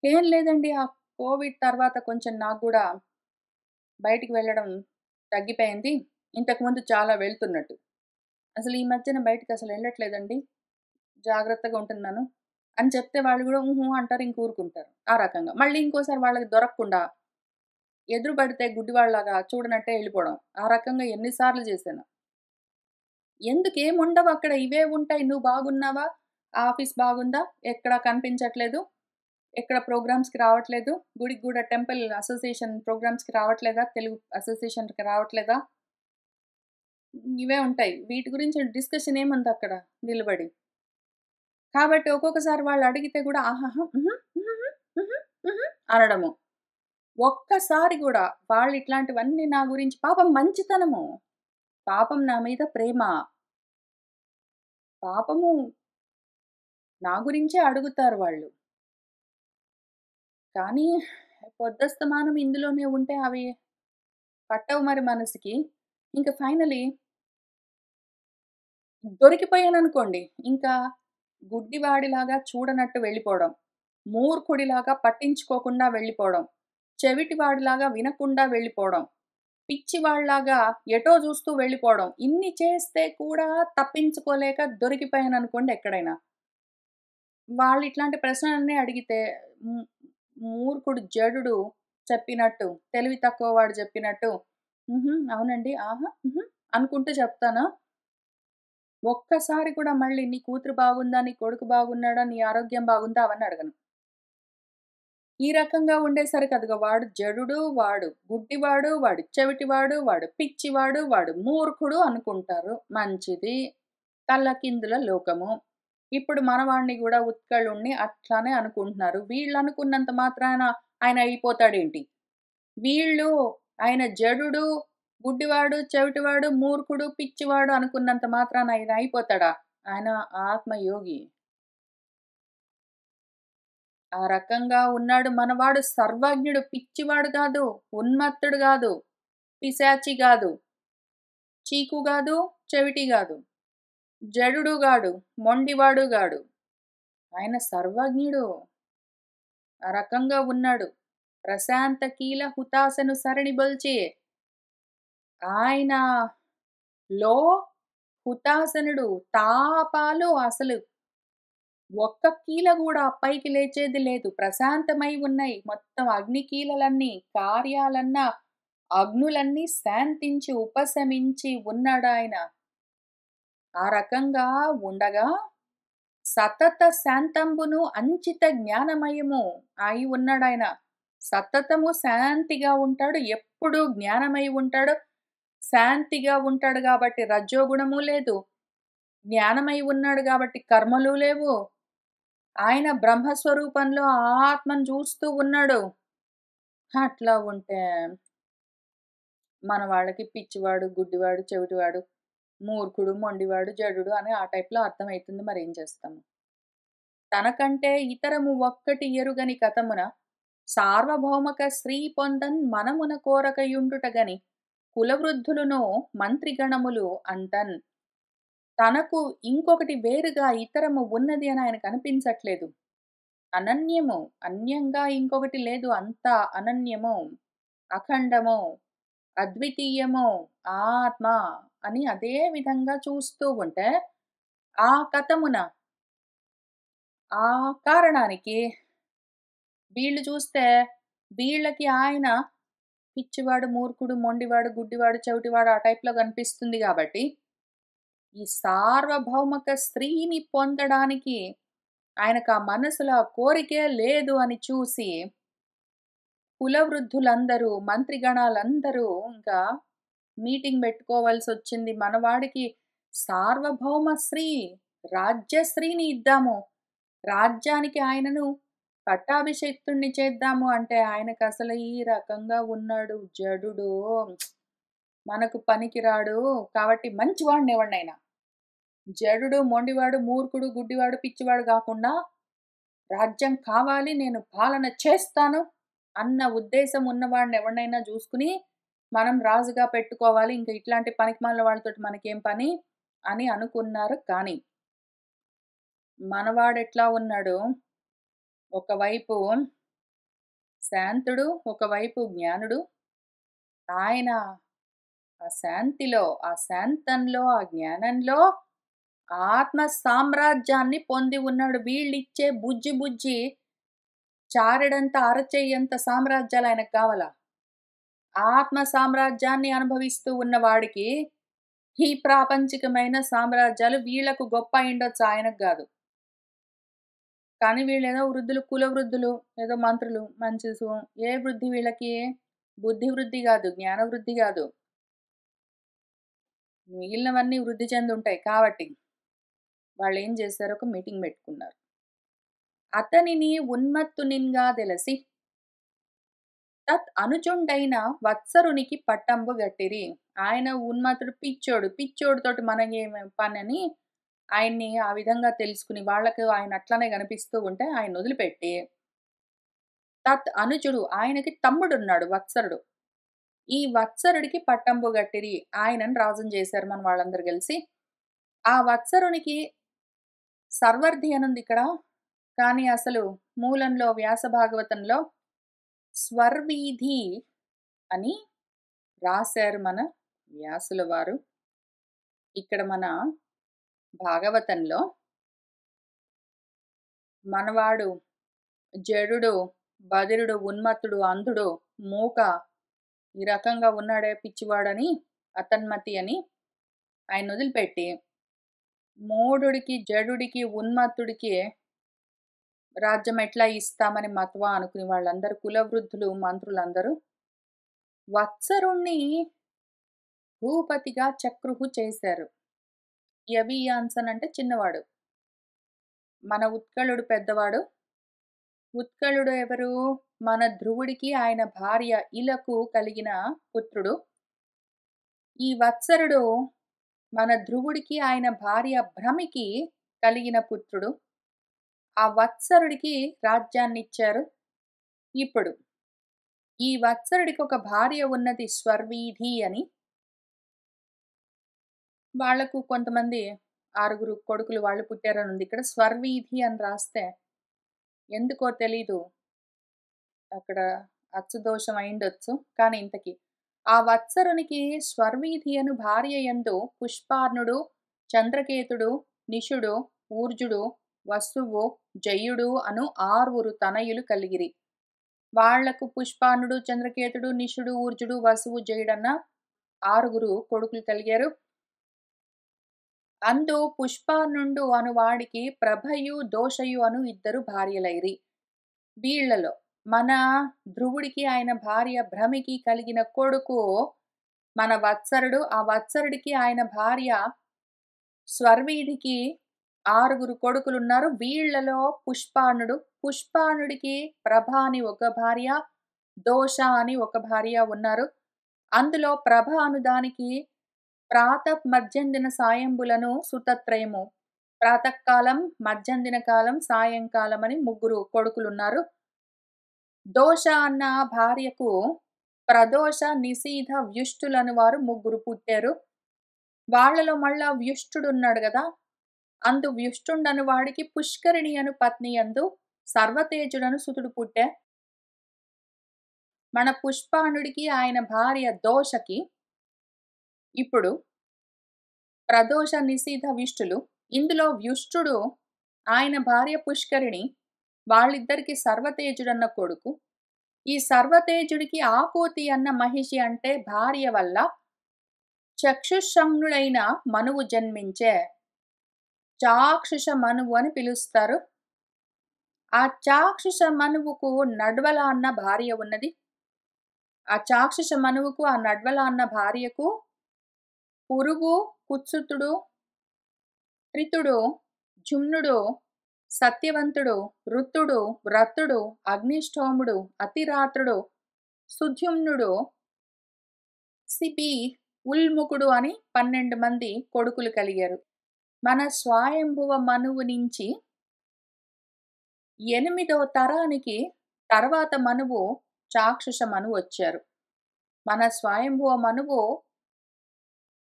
ఏం లేదండి. ఆ కోవిడ్ తర్వాత కొంచెం నాకు గూడా బయటికి వెళ్ళడం తగ్గిపోయింది. ఇంతకుముందు చాలా వెళ్తున్నట్టు. అసలు ఈ మధ్యన బయటికసలు ఎళ్ళట్లేదండి. జాగ్రత్తగా ఉంటున్నాను. అని చెప్తే వాళ్ళు గూడా హుహు అంటారు. ఇంక ఊరుకుంటారు. ఆ రకంగా. మళ్ళీ ఇంకోసారి వాళ్ళకి దొరకకుండా ఎదురు పడితే గుడ్డివాళ్ళలాగా చూడనట్టే ఎళ్ళిపోవడం. ఆ రకంగా ఎన్ని సార్లు చేశానో. ఎందుకేముండవక్కడ. ఇవే ఉంటాయి. నువ్వు బాగున్నావా? ఆఫీస్ బాగుందా? ఎక్కడ కనిపించట్లేదు. ఎక్కడ ప్రోగ్రామ్స్‌కి రావట్లేదు. గుడికి గూడా టెంపుల్ అసోసియేషన్ ప్రోగ్రామ్స్‌కి రావట్లేదా? తెలుగు అసోసియేషన్‌కి రావట్లేదా? ఇవే ఉంటాయి. వీటి గురించి డిస్కషన్ ఏముందక్కడ నిలబడి. కాబట్టి ఒక్కొక్కసారి వాళ్ళు అడిగితే గూడా ఆహాహా! హుహు, హుహుహు, హుహు, హుహు అనడము. ఒక్కసారి గూడా వాళ్ళిట్లాంటివన్నీ నా గురించి పాపం మంచితనము. పాపం నా మీద ప్రేమ. పాపము నా గురించే అడుగుతారు వాళ్ళు. కానీ పొద్దస్తమానం ఇందులోనే ఉంటే అవి పట్టవు మరి మనసుకి. ఇంక ఫైనల్లీ దొరికిపోయాననుకోండి. ఇంకా గుడ్డివాడిలాగా చూడనట్టు వెళ్ళిపోవడం. మూర్ఖుడిలాగా పట్టించుకోకుండా వెళ్ళిపోవడం. చెవిటివాడిలాగా వినకుండా వెళ్ళిపోవడం. పిచ్చివాడిలాగా ఎటో జూస్తూ వెళ్ళిపోవడం. ఇన్ని చేస్తే కూడా తప్పించుకోలేక దొరికిపోయాననుకోండి ఎక్కడైనా. వాళ్ళిట్లాంటి ప్రశ్నలన్నీ అడిగితే హ్మ్, మూర్ఖుడు, జడుడు చెప్పినట్టు, తెలివి తక్కువ వాడు చెప్పినట్టు, హుహు. అవునండి. ఆహా! హుహు. అనుకుంటూ చెప్తాను. ఒక్కసారి కూడా మళ్ళీ నీ కూతురు బాగుందా? నీ కొడుకు బాగున్నాడా? నీ ఆరోగ్యం బాగుందా? అవన్నీ అడగను. ఈ రకంగా ఉండేసరికి అదిగో వాడు జడుడు, వాడు గుడ్డివాడు, వాడు చెవిటివాడు, వాడు పిచ్చివాడు, వాడు మూర్ఖుడు అనుకుంటారు. మంచిది. తల్లకిందుల లోకము. ఇప్పుడు మనవాడిని గూడా ఉత్కళుడిని అట్లానే అనుకుంటున్నారు. వీళ్ళనుకున్నంత మాత్రాన ఆయన అయిపోతాడేంటి? వీళ్ళు ఆయన జడుడు, గుడ్డివాడు, చెవిటివాడు, మూర్ఖుడు, పిచ్చివాడు అనుకున్నంత మాత్రాన ఆయన అయిపోతాడా? ఆయన ఆత్మయోగి. ఆ రకంగా ఉన్నాడు మనవాడు సర్వజ్ఞుడు. పిచ్చివాడు గాదు, ఉన్మత్తుడు గాదు, పిశాచి గాదు, చీకు గాదు, చెవిటి గాదు, జడుడు గాడు, మొండివాడు గాడు. ఆయన సర్వజ్ఞుడు. ఆ రకంగా ఉన్నాడు. ప్రశాంత కీల హుతాశను సరణిబొల్చి ఆయనలో హుతాసనుడు తాపాలు అసలు ఒక్క కీల గూడా పైకి లేచేది లేదు. ప్రశాంతమై ఉన్నాయి. మొత్తం అగ్ని కీలలన్నీ, కార్యాలన్నా, అగ్నులన్నీ శాంతించి, ఉపశమించి ఉన్నాడాయన. ఆ రకంగా ఉండగా సతత శాంతంబును అంచిత జ్ఞానమయము అయి ఉన్నాడాయన. సతతము శాంతిగా ఉంటాడు. ఎప్పుడూ జ్ఞానమై ఉంటాడు. శాంతిగా ఉంటాడు గాబట్టి రజోగుణము లేదు. జ్ఞానమై ఉన్నాడు గాబట్టి కర్మలు లేవు. ఆయన బ్రహ్మస్వరూపంలో ఆత్మను చూస్తూ ఉన్నాడు. అట్లా ఉంటే మన వాళ్ళకి పిచ్చివాడు, గుడ్డివాడు, చెవిటివాడు, మూర్ఖుడు, మొండివాడు, జడుడు అని ఆ టైప్‌లో అర్థమైతుంది. మరేం చేస్తాము? తనకంటే ఇతరము ఒక్కటి ఎరుగని కతమున సార్వభౌమక శ్రీ పొందన్ మనమున కోరకయుండుటగని కులవృద్ధులును మంత్రిగణములు అంతన్. తనకు ఇంకొకటి వేరుగా ఇతరము ఉన్నది అని ఆయనకు అనిపించట్లేదు. అనన్యము. అన్యంగా ఇంకొకటి లేదు. అంతా అనన్యము, అఖండము, అద్వితీయము, ఆత్మ అని అదే విధంగా చూస్తూ ఉంటే, ఆ కథమున ఆ కారణానికి వీళ్ళు చూస్తే వీళ్ళకి ఆయన పిచ్చివాడు, మూర్ఖుడు, మొండివాడు, గుడ్డివాడు, చెవిటివాడు ఆ టైప్‌లో కనిపిస్తుంది గాబట్టి, ఈ సార్వభౌమక స్త్రీని పొందడానికి ఆయనకు ఆ మనసులో ఆ కోరికే లేదు అని చూసి, కులవృద్ధులందరూ, మంత్రిగణాలందరూ ఇంకా మీటింగ్ పెట్టుకోవాల్సొచ్చింది. మనవాడికి సార్వభౌమ శ్రీ, రాజ్యశ్రీని ఇద్దాము. రాజ్యానికి ఆయనను పట్టాభిషిక్తుడిని చేద్దాము అంటే, ఆయనకసలు ఈ రకంగా ఉన్నాడు జడుడు. మనకు పనికిరాడు. కాబట్టి మంచివాడిని ఎవడినైనా. జడుడు, మొండివాడు, మూర్ఖుడు, గుడ్డివాడు, పిచ్చివాడు గాకుండా రాజ్యం కావాలి, నేను పాలన చేస్తాను అన్న ఉద్దేశం ఉన్నవాడిని ఎవడినైనా జూసుకుని, మనం రాజుగా పెట్టుకోవాలి. ఇంక ఇట్లాంటి పనికిమాలిన వాళ్ళతోటి మనకేం పని అని అనుకున్నారు కానీ, మనవాడెట్లా ఉన్నాడు, ఒకవైపు శాంతుడు, ఒకవైపు జ్ఞానుడు. ఆయన ఆ శాంతిలో, ఆ శాంతంలో, ఆ జ్ఞానంలో ఆత్మ సామ్రాజ్యాన్ని పొంది ఉన్నాడు. వీళ్ళిచ్చే బుజ్జి బుజ్జి చారెడంత, అరచెయ్యంత సామ్రాజ్యాలు ఆయనకు కావాలా? ఆత్మ సామ్రాజ్యాన్ని అనుభవిస్తూ ఉన్న వాడికి, ఈ ప్రాపంచికమైన సామ్రాజ్యాలు వీళ్ళకు గొప్ప అయ్యుండొచ్చు ఆయనకు గాదు. కానీ వీళ్ళేదో వృద్ధులు, కుల వృద్ధులు, ఏదో మంత్రులు, మంచి ఏ వృద్ధి వీళ్ళకి? బుద్ధి వృద్ధి గాదు, జ్ఞాన వృద్ధి గాదు. మిగిలినవన్నీ వృద్ధి చెందుంటాయి కాబట్టి. వాళ్ళేం జేశారు, ఒక మీటింగ్ బెట్టుకున్నారు. అతనిని ఉన్మత్తునిన్గా దెలసి తత్ అనుచుండైన వత్సరునికి పట్టంబు గట్టిరి. ఆయన ఉన్మత్తుడు, పిచ్చోడు. పిచ్చోడితోటి మనకేమి పనని ఆయన్ని ఆ విధంగా తెలుసుకుని, వాళ్ళకి ఆయన అట్లనే గనిపిస్తూ ఉంటే ఆయన్నొదిలిపెట్టి, తత్ అనుజుడు ఆయనకి తమ్ముడున్నాడు వత్సరుడు. ఈ వత్సరుడికి పట్టంబు గట్టిరి. ఆయనను రాజుని జేశారు మన వాళ్ళందరూ గలిసి. ఆ వత్సరునికి సర్వర్ధి అనుందిక్కడ. కానీ అసలు మూలంలో వ్యాస భాగవతంలో స్వర్వీధి అని రాశారు మన వ్యాసుల వారు. ఇక్కడ మన భాగవతంలో మనవాడు జడుడు, బధిరుడు, ఉన్మత్తుడు, అంధుడు, మూక ఈ రకంగా ఉన్నాడే పిచ్చివాడని, అతన్మతి అని ఆయన్నొదిలిపెట్టి, మూఢుడికి, జడుడికి, ఉన్మత్తుడికి రాజ్యం ఎట్లా ఇస్తామని మత్వా అనుకుని వాళ్ళందరూ కులవృద్ధులు, మంత్రులందరూ వత్సరుణ్ణి భూపతిగా చక్రుహు చేశారు. యవీయాన్సన్ అంటే చిన్నవాడు. మన ఉత్కళుడు పెద్దవాడు. ఉత్కళుడు ఎవరు? మన ధ్రువుడికి ఆయన భార్య ఇలకు కలిగిన పుత్రుడు. ఈ వత్సరుడు మన ధ్రువుడికి ఆయన భార్య భ్రమికి కలిగిన పుత్రుడు. ఆ వత్సరుడికి రాజ్యాన్నిచ్చారు. ఇప్పుడు ఈ వత్సరుడికి ఒక భార్య ఉన్నది స్వర్వీధి అని. వాళ్లకు కొంతమంది 6 కొడుకులు వాళ్ళు పుట్టారనుంది. ఇక్కడ స్వర్వీధి అని రాస్తే ఎందుకో తెలీదు. అక్కడ అచ్చుదోషం అయిండొచ్చు. కానీ ఇంతకీ ఆ వత్సరునికి స్వర్వీధి అను భార్యయందు పుష్పార్ణుడు, చంద్రకేతుడు, నిషుడు, ఊర్జుడు, వసువు, జయుడు అను 6 తనయులు కలిగిరి. వాళ్లకు పుష్పార్ణుడు, చంద్రకేతుడు, నిషుడు, ఊర్జుడు, వసువు, జయుడన్న 6 కొడుకులు కలిగారు. అందు పుష్పార్ణుండు అను వాడికి ప్రభయు, దోషయు అను 2 భార్యలైరి. వీళ్లలో మన ధ్రువుడికి ఆయన భార్య భ్రమికి కలిగిన కొడుకు మన వత్సరుడు. ఆ వత్సరుడికి ఆయన భార్య స్వర్వీధికి 6 కొడుకులున్నారు. వీళ్లలో పుష్పార్ణుడు. పుష్పార్ణుడికి ప్రభ అని ఒక భార్య, దోష అని ఒక భార్య ఉన్నారు. అందులో ప్రభ అను దానికి ప్రాతః మధ్యందిన సాయంబులను సుతత్రయము. ప్రాతకాలం, మధ్యందిన కాలం, సాయంకాలం అని 3 కొడుకులున్నారు. దోష అన్న భార్యకు ప్రదోష, నిశీధ, వ్యుష్టులను వారు 3 పుట్టారు. వాళ్లలో మళ్ళా వ్యుష్టుడున్నాడు గదా! అందు వ్యుష్టుండను వాడికి పుష్కరిణి అను పత్ని యందు సర్వతేజుడను సుతుడు పుట్టె. మన పుష్పాణుడికి ఆయన భార్య దోషకి ఇప్పుడు ప్రదోష, నిశీధ, వ్యుష్టులు. ఇందులో వ్యుష్టుడు ఆయన భార్య పుష్కరిణి. వాళ్ళిద్దరికి సర్వతేజుడన్న కొడుకు. ఈ సర్వతేజుడికి ఆకూతి అన్న మహిషి అంటే భార్య వల్ల చక్షుషమ్నుడైన మనువు జన్మించే. చాక్షుష మనువు అని పిలుస్తారు. ఆ చాక్షుష మనువుకు నడ్వల అన్న భార్య ఉన్నది. ఆ చాక్షుష మనువుకు ఆ నడ్వల అన్న భార్యకు పురుగు, కుత్సుతుడు, త్రితుడు, జుమ్నుడు, సత్యవంతుడు, ఋతుడు, వ్రతుడు, అగ్నిష్టోముడు, అతిరాత్రుడు, సుద్యుమ్నుడు, సిపి, ఉల్ముకుడు అని 12 మంది కొడుకులు కలిగారు. మన స్వయంభువ మనువు నుంచి 8వ తరానికి తర్వాత మనువు చాక్షుష మనువు వచ్చారు. మన స్వయంభువ మనువు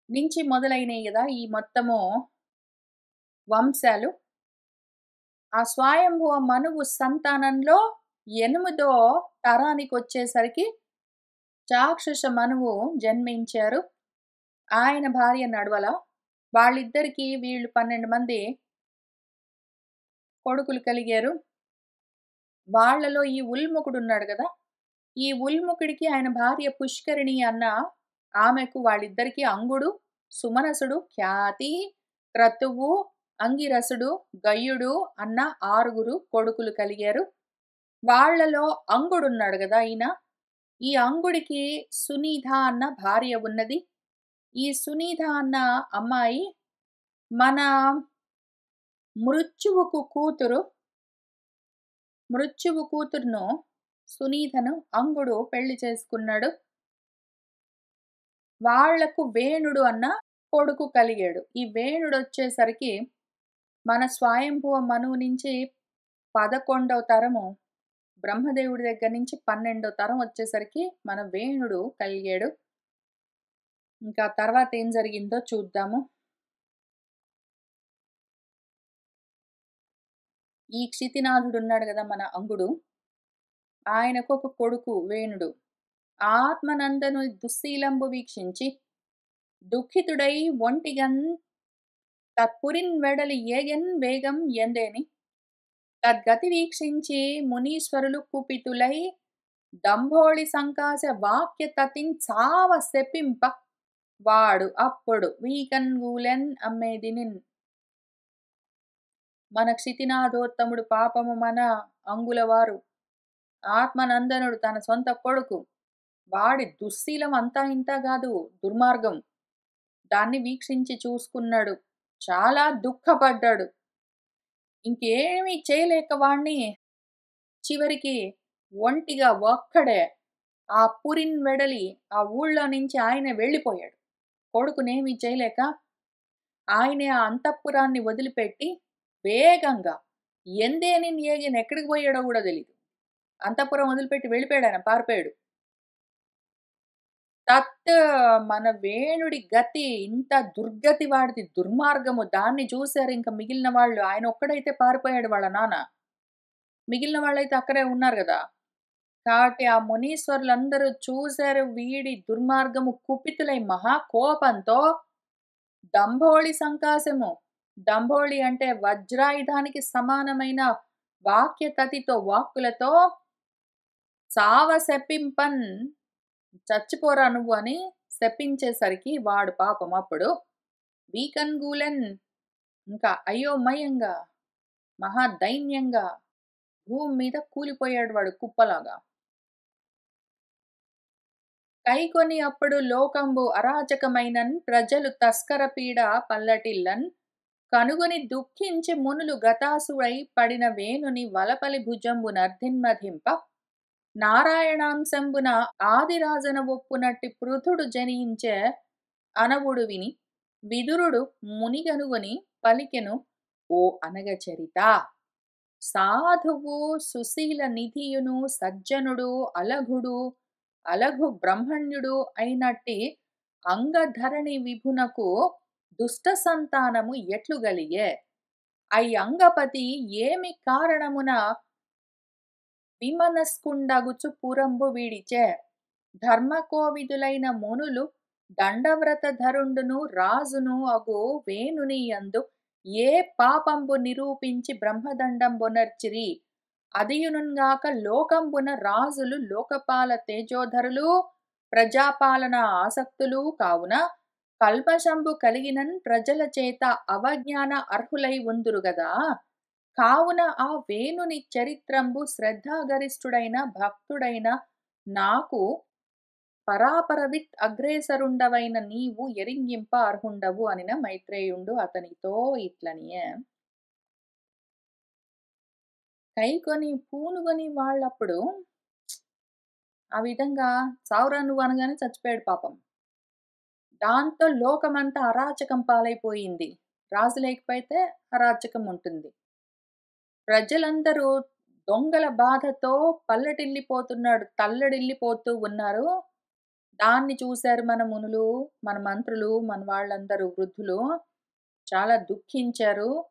నుంచి మొదలైనవి కదా ఈ మొత్తము వంశాలు. ఆ స్వయంభువ మనువు సంతానంలో 8వ తరానికి వచ్చేసరికి చాక్షుష మనువు జన్మించారు. ఆయన భార్య నడ్వల. వాళ్ళిద్దరికి వీళ్ళు 12 మంది కొడుకులు కలిగారు. వాళ్ళలో ఈ ఉల్ముకుడు ఉన్నాడు కదా, ఈ ఉల్ముకుడికి ఆయన భార్య పుష్కరిణి అన్న ఆమెకు వాళ్ళిద్దరికి అంగుడు, సుమనసుడు, ఖ్యాతి, క్రతువు, అంగిరసుడు, గయ్యుడు అన్న 6 కొడుకులు కలిగారు. వాళ్ళలో అంగుడున్నాడు కదా ఈయన, ఈ అంగుడికి సునీధ అన్న భార్య ఉన్నది. ఈ సునీధ అన్న అమ్మాయి మన మృత్యువుకు కూతురు. మృత్యువు కూతురును సునీధను అంగుడు పెళ్లి చేసుకున్నాడు. వాళ్లకు వేణుడు అన్న కొడుకు కలిగాడు. ఈ వేణుడు వచ్చేసరికి మన స్వయంభువ మనువు నుంచి 11వ తరము, బ్రహ్మదేవుడి దగ్గర నుంచి 12వ తరం వచ్చేసరికి మన వేణుడు కలిగాడు. ఇంకా తర్వాత ఏం జరిగిందో చూద్దాము. ఈ క్షితినాథుడు ఉన్నాడు కదా మన అంగుడు, ఆయనకు ఒక కొడుకు వేణుడు. ఆత్మనందను దుశ్శీలంబు వీక్షించి దుఃఖితుడై ఒంటిగన్ తత్పురిన్ వెడలి ఏగెన్ వేగం ఎందేని తద్గతి వీక్షించి మునీశ్వరులు కుపితులై దంభోళి సంకాశ వాక్య తతిన్ చావ సెప్పింప వాడు అప్పుడు వీకన్గూలెన్ అమ్మేదినిన్. మన క్షితినాథోత్తముడు పాపము మన అంగులవారు ఆత్మనందనుడు తన సొంత కొడుకు, వాడి దుశ్శీలం అంతా ఇంత కాదు, దుర్మార్గం. దాన్ని వీక్షించి చూసుకున్నాడు, చాలా దుఃఖపడ్డాడు. ఇంకేమీ చేయలేక వాణ్ణి చివరికి ఒంటిగా ఒక్కడే ఆ పురిన్ వెడలి ఆ ఊళ్ళో నుంచి ఆయన వెళ్ళిపోయాడు. కొడుకునేమీ చేయలేక ఆయనే ఆ అంతఃపురాన్ని వదిలిపెట్టి వేగంగా ఎందేని ఏగిన ఎక్కడికి పోయాడో కూడా తెలియదు, అంతఃపురం వదిలిపెట్టి వెళ్ళిపోయాడు, ఆయన పారిపోయాడు. తత్ మన వేణుడి గతి ఇంత దుర్గతి, వాడిది దుర్మార్గము. దాన్ని చూశారు ఇంకా మిగిలిన వాళ్ళు. ఆయన ఒక్కడైతే పారిపోయాడు వాళ్ళ నాన్న, మిగిలిన వాళ్ళైతే అక్కడే ఉన్నారు కదా. కాబట్టి ఆ మునీశ్వరులందరూ చూశారు వీడి దుర్మార్గము, కుపితులై మహాకోపంతో దంభోళి సంకాశము, దంభోళి అంటే వజ్రాయుధానికి సమానమైన వాక్యతతితో వాక్కులతో చావ శపింపన్, చచ్చిపోరా నువ్వు అని శపించేసరికి వాడు పాపం అప్పుడు వీకన్గూలెన్, ఇంకా అయోమయంగా మహాదైన్యంగా భూమి మీద కూలిపోయాడు వాడు కుప్పలాగా. కైకొని అప్పుడు లోకంబు అరాచకమైనన్ ప్రజలు తస్కర పీడ పల్లటిల్లన్ కనుగొని దుఃఖించి మునులు గతాసుడై పడిన వేణుని వలపలి భుజంబు నర్ధిన్మధింప నారాయణాంశంబున ఆదిరాజన ఒప్పునట్టి పృథుడు జనించే అనవుడు విని విదురుడు మునిగనుగొని పలికెను, ఓ అనగచరిత, సాధువు సుశీల నిధియును సజ్జనుడు అలఘుడు అలఘు బ్రహ్మణ్యుడు అయినట్టి అంగధరణి విభునకు దుష్ట సంతానము ఎట్లు గలిగే? అయి అంగపతి ఏమి కారణమున విమనస్కుండగుచు పురంబు వీడిచే ధర్మకోవిదులైన మునులు దండవ్రత ధరుండును రాజును అగు వేణుని యందు ఏ పాపంబు నిరూపించి బ్రహ్మదండంబునర్చిరి. అదియునుగాక లోకంబున రాజులు లోకపాల తేజోధరులు ప్రజాపాలన ఆసక్తులు కావున కల్మషంబు కలిగినన్ ప్రజల చేత అవజ్ఞాన అర్హులై ఉందురు గదా. కావున ఆ వేణుని చరిత్రంబు శ్రద్ధాగరిష్ఠుడైన భక్తుడైన నాకు పరాపరవిత్ అగ్రేసరుండవైన నీవు ఎరింగింప అర్హుండవు అనిన మైత్రేయుండు అతనితో ఇట్లనియే. కైకొని పూనుకొని వాళ్ళప్పుడు ఆ విధంగా సావురా నువ్వు అనగానే చచ్చిపోయాడు పాపం. దాంతో లోకమంతా అరాచకం పాలైపోయింది. రాజు లేకపోతే అరాచకం ఉంటుంది. ప్రజలందరూ దొంగల బాధతో తల్లడిల్లిపోతూ ఉన్నారు. దాన్ని చూశారు మన మునులు, మన మంత్రులు, మన వాళ్ళందరూ వృద్ధులు. చాలా దుఃఖించారు.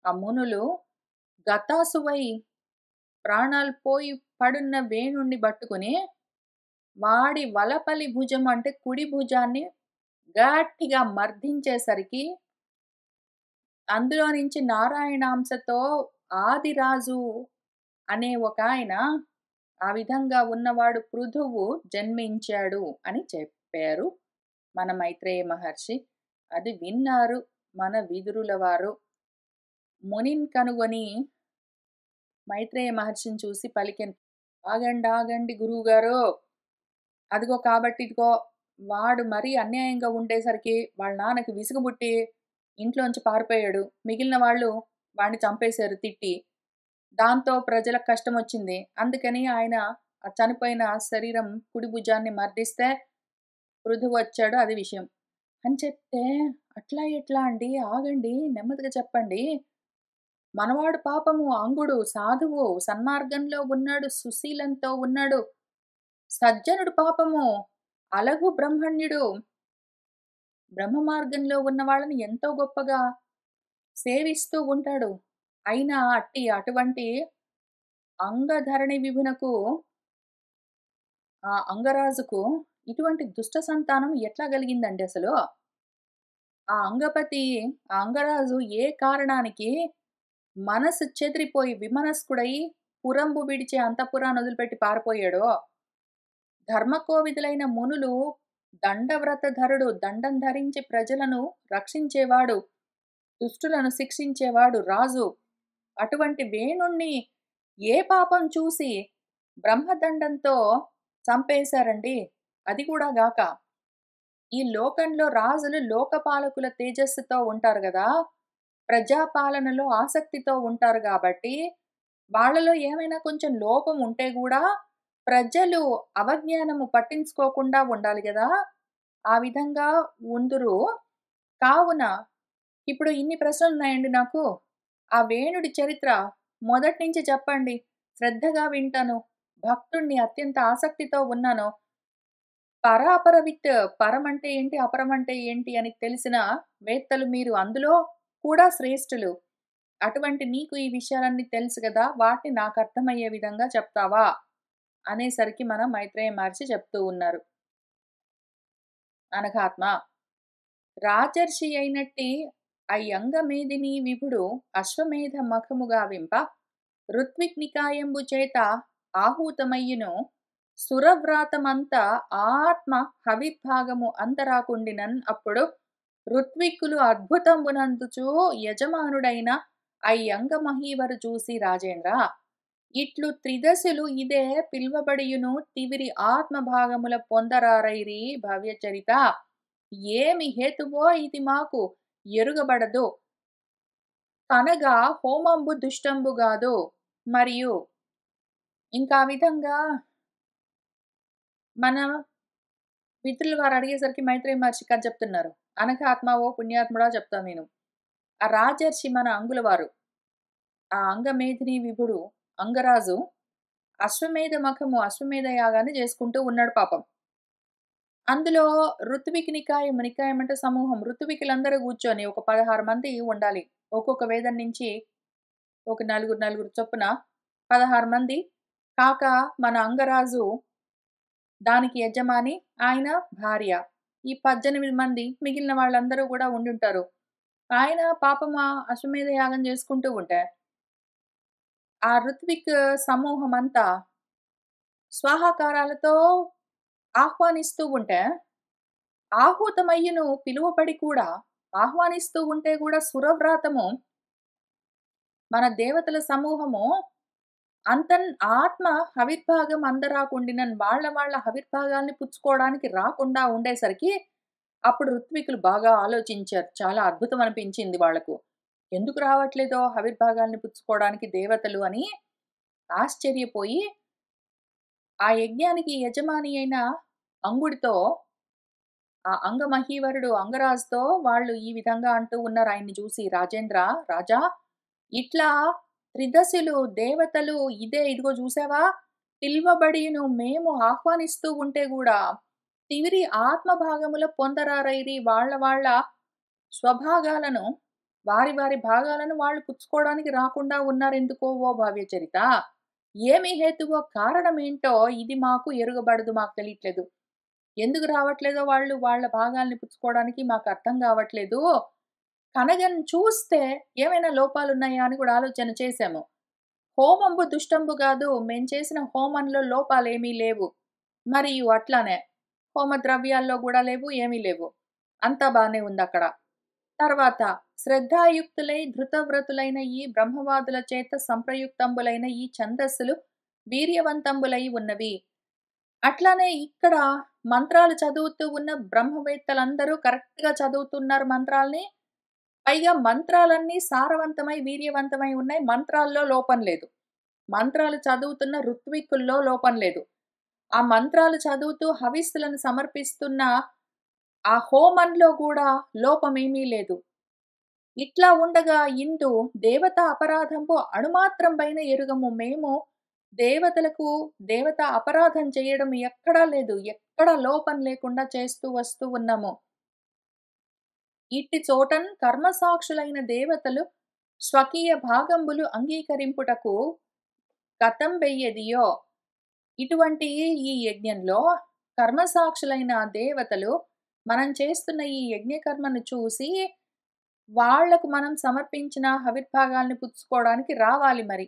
ఆ మునులు గతాసువై ప్రాణాలు పోయి పడున్న వేణుణ్ణి పట్టుకుని వాడి వలపలి భుజం అంటే కుడి భుజాన్ని గట్టిగా మర్దించేసరికి అందులో నుంచి నారాయణాంశతో ఆదిరాజు అనే ఒక ఆయన ఆ విధంగా ఉన్నవాడు పృథువు జన్మించాడు అని చెప్పారు మన మైత్రేయ మహర్షి. అది విన్నారు మన విదురుల వారు. మునిన్ కనుగొని మైత్రేయ మహర్షిని చూసి పలికెను, ఆగండి ఆగండి గురువుగారు, అదిగో కాబట్టి ఇదిగో వాడు మరీ అన్యాయంగా ఉండేసరికి వాళ్ళ నాన్నకి విసుగుబుట్టి ఇంట్లోంచి పారిపోయాడు. మిగిలిన వాళ్ళు వాడిని చంపేశారు తిట్టి. దాంతో ప్రజలకు కష్టం వచ్చింది. అందుకని ఆయన ఆ చనిపోయిన శరీరం కుడి భుజాన్ని మర్దిస్తే పృథువు వచ్చాడు, అది విషయం అని చెప్తే, అట్లా ఎట్లా అండి, ఆగండి నెమ్మదిగా చెప్పండి. మనవాడు పాపము అంగుడు సాధువు సన్మార్గంలో ఉన్నాడు, సుశీలంతో ఉన్నాడు. సజ్జనుడు పాపము అలగు బ్రహ్మణ్యుడు బ్రహ్మ మార్గంలో ఉన్న వాళ్ళని ఎంతో గొప్పగా సేవిస్తూ ఉంటాడు. అయినా అటువంటి అంగధరణి విభునకు ఆ అంగరాజుకు ఇటువంటి దుష్ట సంతానం ఎట్లా కలిగిందండి అసలు? ఆ అంగపతి ఆ అంగరాజు ఏ కారణానికి మనసు చెదిరిపోయి విమనస్కుడై పురంబు విడిచి అంతఃపురాన్ని వదిలిపెట్టి పారిపోయాడో, ధర్మకోవిదులైన మునులు దండవ్రతధరుడు దండం ధరించి ప్రజలను రక్షించేవాడు, దుష్టులను శిక్షించేవాడు రాజు. అటువంటి వేణుణ్ణి ఏ పాపం చూసి బ్రహ్మదండంతో చంపేశారండి. అది కూడా గాక ఈ లోకంలో రాజులు లోకపాలకుల తేజస్సుతో ఉంటారు గదా, ప్రజాపాలనలో ఆసక్తితో ఉంటారు గాబట్టి వాళ్ళలో ఏమైనా కొంచెం లోపం ఉంటే గూడా ప్రజలు అవజ్ఞానము పట్టించుకోకుండా ఉండాలి గదా, ఆ విధంగా ఉందురు. కావున ఇప్పుడు ఇన్ని ప్రశ్నలున్నాయండి నాకు. ఆ వేణుడి చరిత్ర మొదటి నుంచి చెప్పండి. శ్రద్ధగా వింటాను. భక్తుడిని అత్యంత ఆసక్తితో ఉన్నాను. పరాపరవిత్ పరం అంటే ఏంటి? అపరం అంటే ఏంటి? అని తెలిసిన వేత్తలు మీరు. అందులో కూడా శ్రేష్ఠులు. అటువంటి నీకు ఈ విషయాలన్నీ తెలుసు గదా, వాటిని నాకు అర్థమయ్యే విధంగా చెప్తావా? అనేసరికి మన మైత్రేయ మహర్షి చెప్తూ ఉన్నారు. అనఘాత్మ, రాజర్షి అయినట్టి అయ్యంగమేదిని విభుడు అశ్వమేధ మఖముగా వింప ఋత్విక్నికాయంబు చేత ఆహూతమయ్యును సురవ్రాతమంత ఆత్మ హవిర్భాగము అంతరాకుండినన్ అప్పుడు ఋత్విక్కులు అద్భుతంబునందుచు యజమానుడైన అయ్యంగ మహీవరు చూసి రాజేంద్ర, ఇట్లు త్రిదశులు ఇదే పిల్వబడియును తివిరి ఆత్మభాగముల పొందరారైరి భవ్యచరిత. ఏమి హేతువో ఇది మాకు ఎరుగబడదు కనగా హోమంబు దుష్టంబు గాదు. మరియు ఇంకా విధంగా మన మిత్రులు వారు అడిగేసరికి మైత్రేయ మహర్షి కథ చెప్తున్నారు. అనఘాత్మ ఓ పుణ్యాత్ముడా చెప్తా నేను. ఆ రాజర్షి మన అంగులవారు, ఆ అంగమేధిని విభుడు అంగరాజు అశ్వమేధ మఖము అశ్వమేధ యాగాన్ని చేసుకుంటూ ఉన్నాడు పాపం. అందులో ఋత్విక్ నికాయం, నికాయం అంటే సమూహం, ఋత్వికులందరూ కూర్చొని ఒక 16 మంది ఉండాలి. ఒక్కొక్క వేదం నుంచి ఒక నలుగురు నలుగురు చొప్పున 16 మంది. కాక మన అంగరాజు దానికి యజమాని, ఆయన భార్య. ఈ 18 మంది మిగిలిన వాళ్ళందరూ కూడా ఉండుంటారు. ఆయన పాపం అశ్వమేధ యాగం చేసుకుంటూ ఉంటే, ఆ ఋత్విక్ సమూహమంతా స్వాహాకారాలతో ఆహ్వానిస్తూ ఉంటే, ఆహూతమయ్యను పిలువబడి కూడా ఆహ్వానిస్తూ ఉంటే గూడా సురవ్రాతము మన దేవతల సమూహము అంతన్ ఆత్మ హవిర్భాగం అందరాకుండినన్ వాళ్ళ వాళ్ళ హవిర్భాగాల్ని పుచ్చుకోవడానికి రాకుండా ఉండేసరికి, అప్పుడు ఋత్వికులు బాగా ఆలోచించారు. చాలా అద్భుతం అనిపించింది వాళ్ళకు. ఎందుకు రావట్లేదో హవిర్భాగాల్ని పుచ్చుకోవడానికి దేవతలు అని ఆశ్చర్యపోయి, ఆ యజ్ఞానికి యజమాని అయిన అంగుడితో, ఆ అంగమహీవరుడు అంగరాజుతో వాళ్ళు ఈ విధంగా అంటూ ఉన్నారు ఆయన్ని చూసి, "రాజేంద్ర, రాజా, ఇట్లా త్రిదశులు దేవతలు ఇదిగో చూసావా? పిలువబడియును మేము ఆహ్వానిస్తూ ఉంటే గూడా, తివిరి ఆత్మభాగముల పొందరారైరి వాళ్ళ వాళ్ళ స్వభాగాలను, వారి వారి భాగాలను వాళ్ళు పుచ్చుకోవడానికి రాకుండా ఉన్నారెందుకో ఓ భవ్యచరిత? ఏమి హేతువో కారణమేంటో ఇది మాకు ఎరుగబడదు, మాకు తెలియట్లేదు. ఎందుకు రావట్లేదో వాళ్ళు వాళ్ళ భాగాల్ని పుచ్చుకోవడానికి మాకు అర్థం గావట్లేదు. కనగన్ చూస్తే ఏమైనా లోపాలున్నాయా అని కూడా ఆలోచన చేశాము. హోమంబు దుష్టంబు గాదు. మేం చేసిన హోమంలో లోపాలేమీ లేవు. మరియు అట్లానే హోమ ద్రవ్యాల్లో గూడా లేవు, ఏమీ లేవు. అంతా బానే ఉందక్కడ. తర్వాత శ్రద్ధాయుక్తులై ధృతవ్రతులైన ఈ బ్రహ్మవాదుల చేత సంప్రయుక్తంబులైన ఈ ఛందస్సులు వీర్యవంతంబులై ఉన్నవి. అట్లానే ఇక్కడ మంత్రాలు చదువుతూ ఉన్న బ్రహ్మవేత్తలందరూ కరెక్ట్‌గా చదువుతున్నారు మంత్రాల్ని. పైగా మంత్రాలన్నీ సారవంతమై, వీర్యవంతమై ఉన్నాయి. మంత్రాల్లో లోపం లేదు. మంత్రాలు చదువుతున్న ఋత్విక్కుల్లో లోపం లేదు. ఆ మంత్రాలు చదువుతూ హవిస్సులను సమర్పిస్తున్న ఆ హోమంలో గూడా లోపమేమీ లేదు. ఇట్లా ఉండగా ఇందు దేవతా అపరాధంబు అణుమాత్రంబైన ఎరుగము. మేము దేవతలకు దేవతా అపరాధం చేయడం ఎక్కడా లేదు. ఎక్కడా లోపం లేకుండా చేస్తూ వస్తూ ఉన్నాము. ఇట్టి చోటన్ కర్మసాక్షులైన దేవతలు స్వకీయ భాగంబులు అంగీకరింపుటకు కతంబెయ్యెదియో. ఇటువంటి ఈ యజ్ఞంలో కర్మసాక్షులైన దేవతలు మనం చేస్తున్న ఈ యజ్ఞకర్మను చూసి, వాళ్లకు మనం సమర్పించిన హవిర్భాగాల్ని పుచ్చుకోవడానికి రావాలి మరి.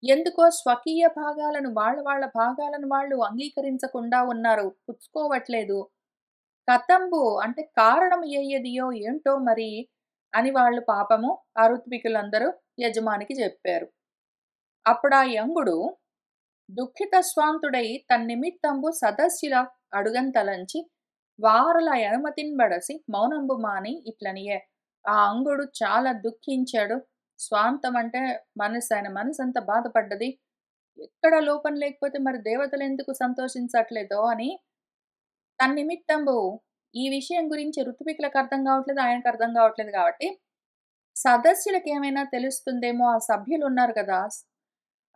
ఎందుకో స్వకీయ భాగాలను వాళ్ళ వాళ్ళ భాగాలను వాళ్ళు అంగీకరించకుండా ఉన్నారు. పుచ్చుకోవట్లేదు. కతంబు అంటే కారణం ఏయ్యదియో ఏంటో మరి అని వాళ్ళు పాపము ఆ ఋత్వికులందరూ యజమానికి చెప్పారు. అప్పుడా యంగుడు దుఃఖిత స్వాంతుడై తన్నిమిత్తంబు సదస్యుల అడుగంతలంచి వారల అనుమతిన్బడసి మౌనంబు మాని ఇట్లనియే. ఆ అంగుడు చాలా దుఃఖించాడు. స్వాంతం అంటే మనసు, ఆయన మనసంతా బాధపడ్డది. ఎక్కడ లోపం లేకపోతే మరి దేవతలెందుకు సంతోషించట్లేదో అని తన్నిమిత్తంబు ఈ విషయం గురించి ఋత్వికులకు అర్థం కావట్లేదు, ఆయనకు అర్థం కావట్లేదు కాబట్టి, సదస్యులకేమైనా తెలుస్తుందేమో, ఆ సభ్యులున్నారు కదా!